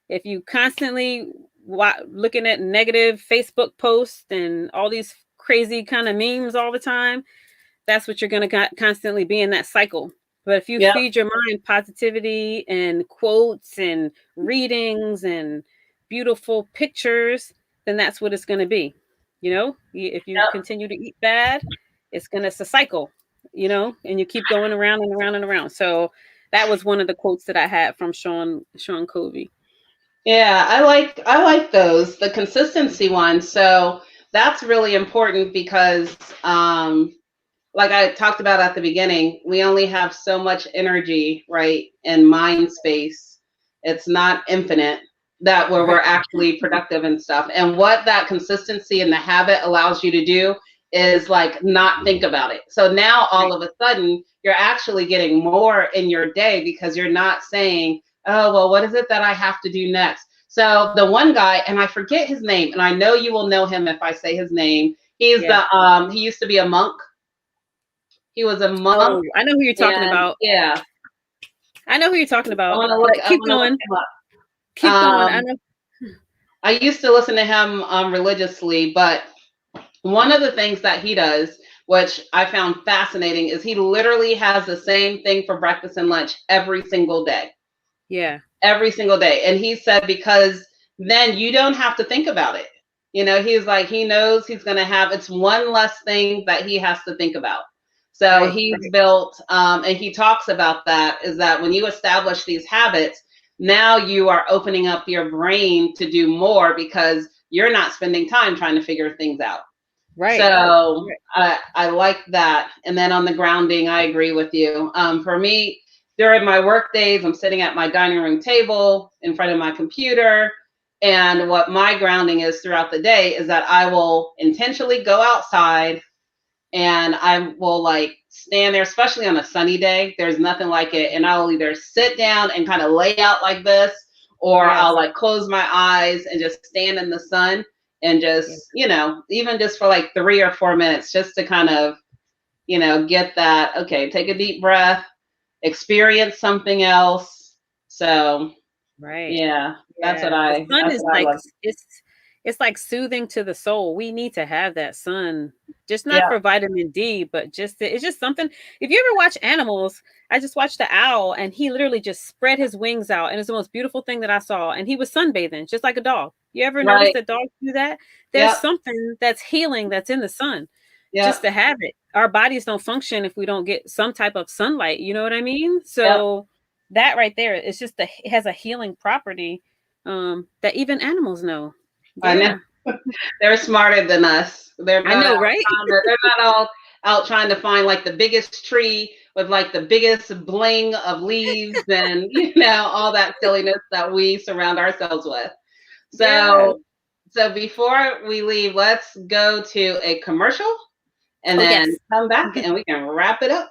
If you constantly looking at negative Facebook posts and all these crazy kind of memes all the time, that's what you're going to constantly be in that cycle. But if you Yep. feed your mind positivity and quotes and readings and beautiful pictures, then that's what it's going to be. You know, if you Yep. continue to eat bad, it's a cycle, and you keep going around and around and around. So that was one of the quotes that I had from Sean Covey. Yeah, I like those, the consistency ones. So that's really important because like I talked about at the beginning, we only have so much energy, right, in mind space. It's not infinite that where we're Right. actually productive and stuff. And what that consistency and the habit allows you to do is like not think about it. So now all Right. of a sudden you're actually getting more in your day because you're not saying, oh, well, what is it that I have to do next? So the one guy, and I forget his name, and I know you will know him if I say his name. He's Yeah. he used to be a monk. He was a monk, Oh, I know who you're talking and about. yeah, I know who you're talking I about. want to look. But I keep want to look going. him up. Keep going. I Um, know. I used to listen to him religiously, but one of the things that he does, which I found fascinating, is he literally has the same thing for breakfast and lunch every single day. Yeah. Every single day. And he said, because then you don't have to think about it. He's like, he knows he's going to have, it's one less thing that he has to think about. So Right. he's Right. built, and he talks about that, is that when you establish these habits, now you are opening up your brain to do more because you're not spending time trying to figure things out. Right. So Right. I like that. And then on the grounding, I agree with you. For me, during my work days, I'm sitting at my dining room table in front of my computer. And what my grounding is throughout the day is that I will intentionally go outside and I will like stand there, especially on a sunny day. There's nothing like it. And I'll either sit down and kind of lay out like this, or I'll Yes. like close my eyes and just stand in the sun and Yes. just, even just for like 3 or 4 minutes, just to kind of, get that, okay, take a deep breath, experience something else. So Right. yeah, Yeah. The sun that's is what I like love. it's like soothing to the soul. We need to have that sun. Just not Yeah, for vitamin D, but it's just something. If you ever watch animals, I just watched the owl and he literally just spread his wings out and it's the most beautiful thing that I saw. And he was sunbathing, just like a dog. You ever notice right. that dogs do that? There's Yep, something that's healing that's in the sun. Just yep, to have it. Our bodies don't function if we don't get some type of sunlight. You know what I mean? yep. So that right there, it's just it has a healing property that even animals know. I know. Yeah. They're smarter than us. I know, right? They're not all out trying to find like the biggest tree with like the biggest bling of leaves and all that silliness that we surround ourselves with. Yes. So before we leave, let's go to a commercial and Oh, then yes. come back and we can wrap it up.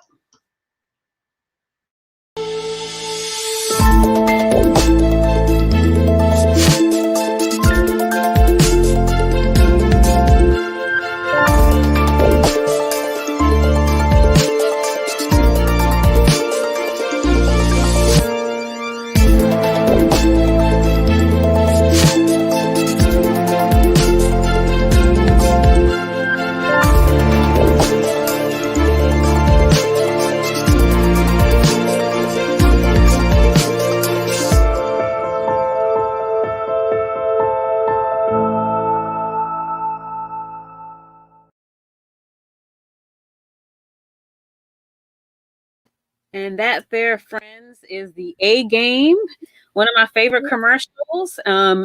And that there, friends, is the A game. One of my favorite commercials.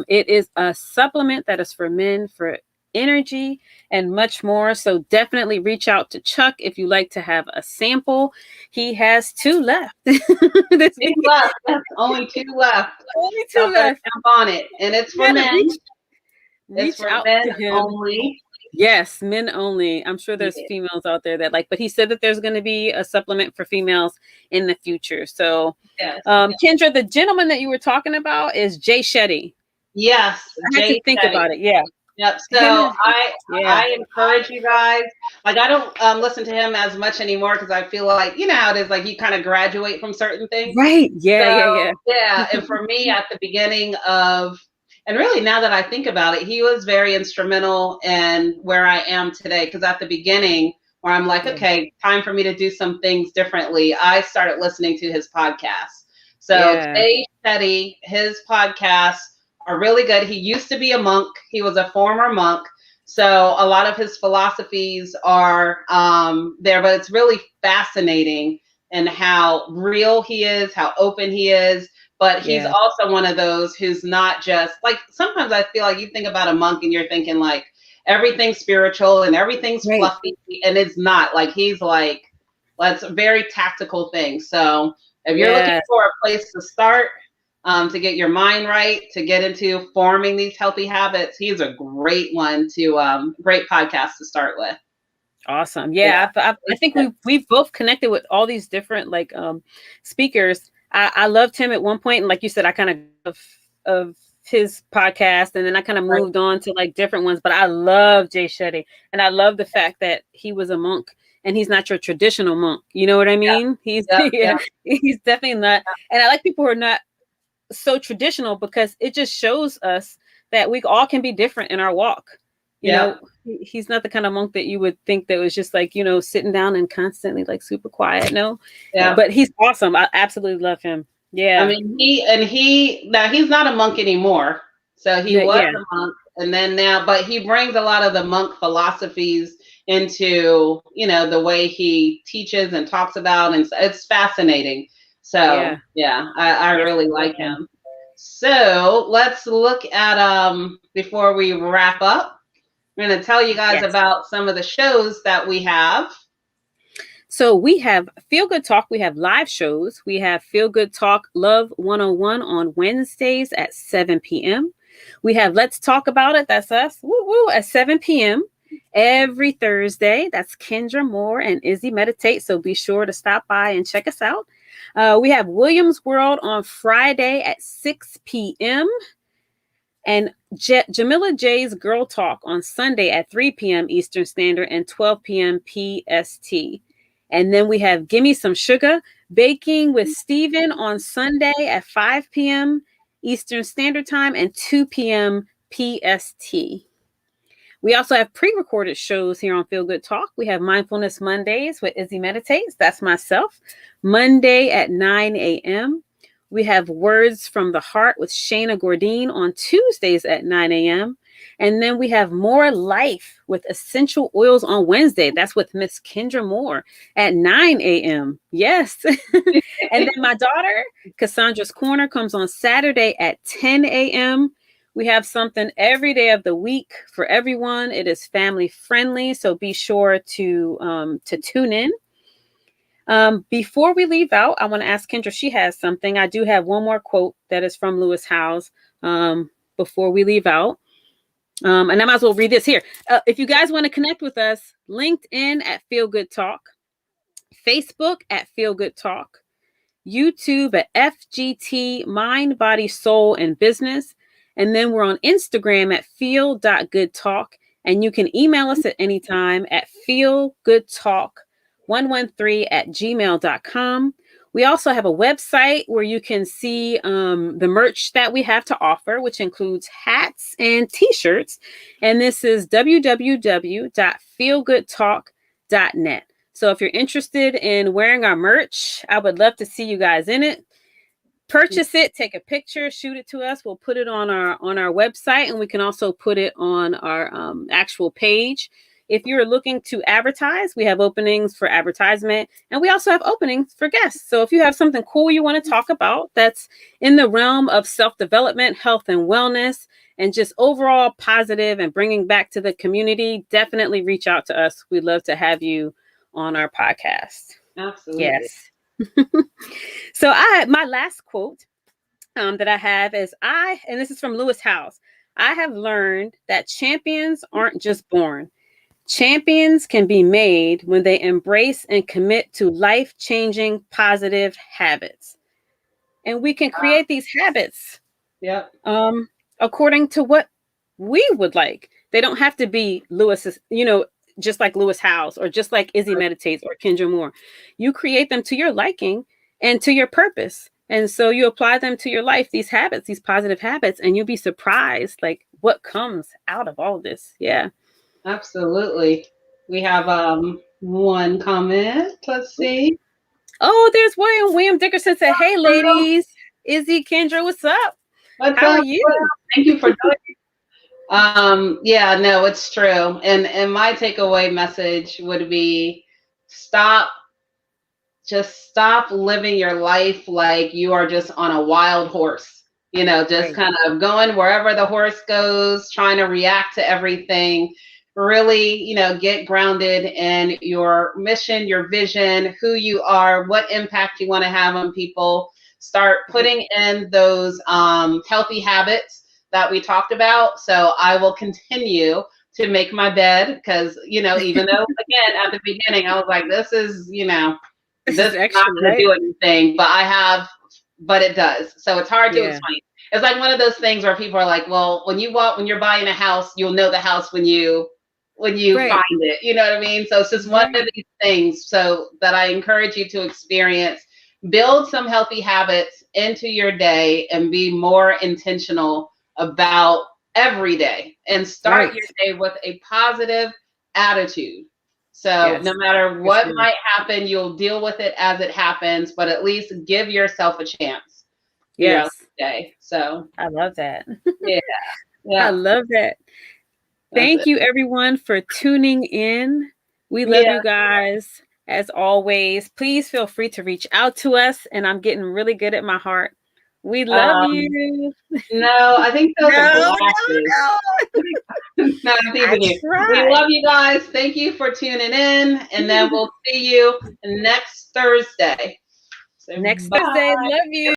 It is a supplement that is for men for energy, and much more. So definitely reach out to Chuck if you like to have a sample. He has 2 left. This Two week. left. Yes, only 2 left. Only 2 Y'all better left. jump on it. And it's for Yeah, men. It's reach for out men to him. only. Yes, men only. I'm sure there's Yeah. females out there that like, but he said that there's going to be a supplement for females in the future. So, Yes. Kendra, the gentleman that you were talking about is Jay Shetty. Yes. I had to Jay think Shetty. about it. Yeah. Yep. Him So and, yeah. I encourage you guys. Like I don't listen to him as much anymore because I feel like you know how it is. Like you kind of graduate from certain things. Right. Yeah. So Yeah. yeah, and for me at the beginning of, and really now that I think about it, he was very instrumental in where I am today. Because at the beginning, where I'm like, okay, time for me to do some things differently, I started listening to his podcast. So Yeah. Jay Shetty, his podcasts are really good. He used to be a monk. He was a former monk. So a lot of his philosophies are there, but it's really fascinating and how real he is, how open he is. But he's Yeah. also one of those who's not just like, sometimes I feel like you think about a monk and you're thinking like everything's spiritual and everything's Right. fluffy, and it's not. Like he's like, well, it's a very tactical thing. So if you're looking Yeah. for a place to start, to get your mind right, to get into forming these healthy habits, he's a great one to great podcast to start with. Awesome. Yeah. I think we've both connected with all these different like speakers. I loved him at one point, and like you said, I kind of his podcast, and then I kind of moved on to like different ones. But I love Jay Shetty, and I love the fact that he was a monk, and he's not your traditional monk. You know what I mean? He's he's definitely not. And I like people who are not so traditional because it just shows us that we all can be different in our walk. You know, he's not the kind of monk that you would think that was just like, you know, sitting down and constantly like super quiet. No, but he's awesome. I absolutely love him. Yeah. I mean, now he's not a monk anymore. So he was a monk, and then now, but he brings a lot of the monk philosophies into, you know, the way he teaches and talks about, and it's fascinating. So yeah, I really like him. So let's look at before we wrap up, I'm going to tell you guys about some of the shows that we have. So we have Feel Good Talk. We have live shows. We have Feel Good Talk Love 101 on Wednesdays at 7 p.m. We have Let's Talk About It. That's us. Woo woo at 7 p.m. every Thursday. That's Kendra Moore and Izzi Meditate. So be sure to stop by and check us out. We have Williams World on Friday at 6 p.m. and Jamila J's Girl Talk on Sunday at 3 p.m. Eastern Standard and 12 p.m. PST. And then we have Gimme Some Sugar Baking with Steven on Sunday at 5 p.m. Eastern Standard Time and 2 p.m. PST. We also have pre-recorded shows here on Feel Good Talk. We have Mindfulness Mondays with Izzi Meditates. That's myself. Monday at 9 a.m. We have Words from the Heart with Shayna Gordine on Tuesdays at 9 a.m. And then we have More Life with Essential Oils on Wednesday. That's with Miss Kendra Moore at 9 a.m. Yes. And then my daughter, Cassandra's Corner, comes on Saturday at 10 a.m. We have something every day of the week for everyone. It is family friendly, so be sure to tune in. Before we leave out, I want to ask Kendra, she has something. I do have one more quote that is from Lewis Howes before we leave out. And I might as well read this here. If you guys want to connect with us, LinkedIn at Feel Good Talk, Facebook at Feel Good Talk, YouTube at FGT Mind, Body, Soul, and Business. And then we're on Instagram at feel.goodtalk. And you can email us at any time at feelgoodtalk113@gmail.com. We also have a website where you can see the merch that we have to offer, which includes hats and t-shirts. And this is www.feelgoodtalk.net. So if you're interested in wearing our merch, I would love to see you guys in it. Purchase it, take a picture, shoot it to us. We'll put it on our website, and we can also put it on our actual page. if you're looking to advertise, we have openings for advertisement, and we also have openings for guests. So if you have something cool you want to talk about that's in the realm of self-development, health and wellness, and just overall positive and bringing back to the community, definitely reach out to us. We'd love to have you on our podcast. Absolutely. Yes. So my last quote that I have is and this is from Lewis Howes. I have learned that champions aren't just born. Champions can be made when they embrace and commit to life-changing positive habits. And we can create these habits according to what we would like. They don't have to be Lewis's, just like Lewis Howes or just like Izzi Meditates or Kendra Moore. You create them to your liking and to your purpose. And so you apply them to your life, these habits, these positive habits, and you'll be surprised like what comes out of all this. Yeah. Absolutely. We have one comment. Let's see. Oh, there's William. William Dickerson said, "Hey ladies, Izzi, Kendra, what's up? How are you? Thank you for joining." Yeah, no, it's true. And my takeaway message would be just stop living your life like you are just on a wild horse. Just kind of going wherever the horse goes, trying to react to everything. Really, get grounded in your mission, your vision, who you are, what impact you want to have on people. Start putting in those healthy habits that we talked about. So I will continue to make my bed because, even though, again, at the beginning, I was like, this is not going to do anything, but it does. So it's hard to explain. It's like one of those things where people are like, well, when you're buying a house, you'll know the house when you find it. You know what I mean? So it's just one of these things so that I encourage you to experience. Build some healthy habits into your day and be more intentional about every day and start your day with a positive attitude. So no matter what might happen, you'll deal with it as it happens, but at least give yourself a chance. Yes. Day. So I love that. Yeah. I love that. Thank you everyone for tuning in. We love you guys as always. Please feel free to reach out to us. And I'm getting really good at my heart. We love you. No, I think those are glasses. No, we love you guys. Thank you for tuning in. And then we'll see you next Thursday. Thursday. Love you.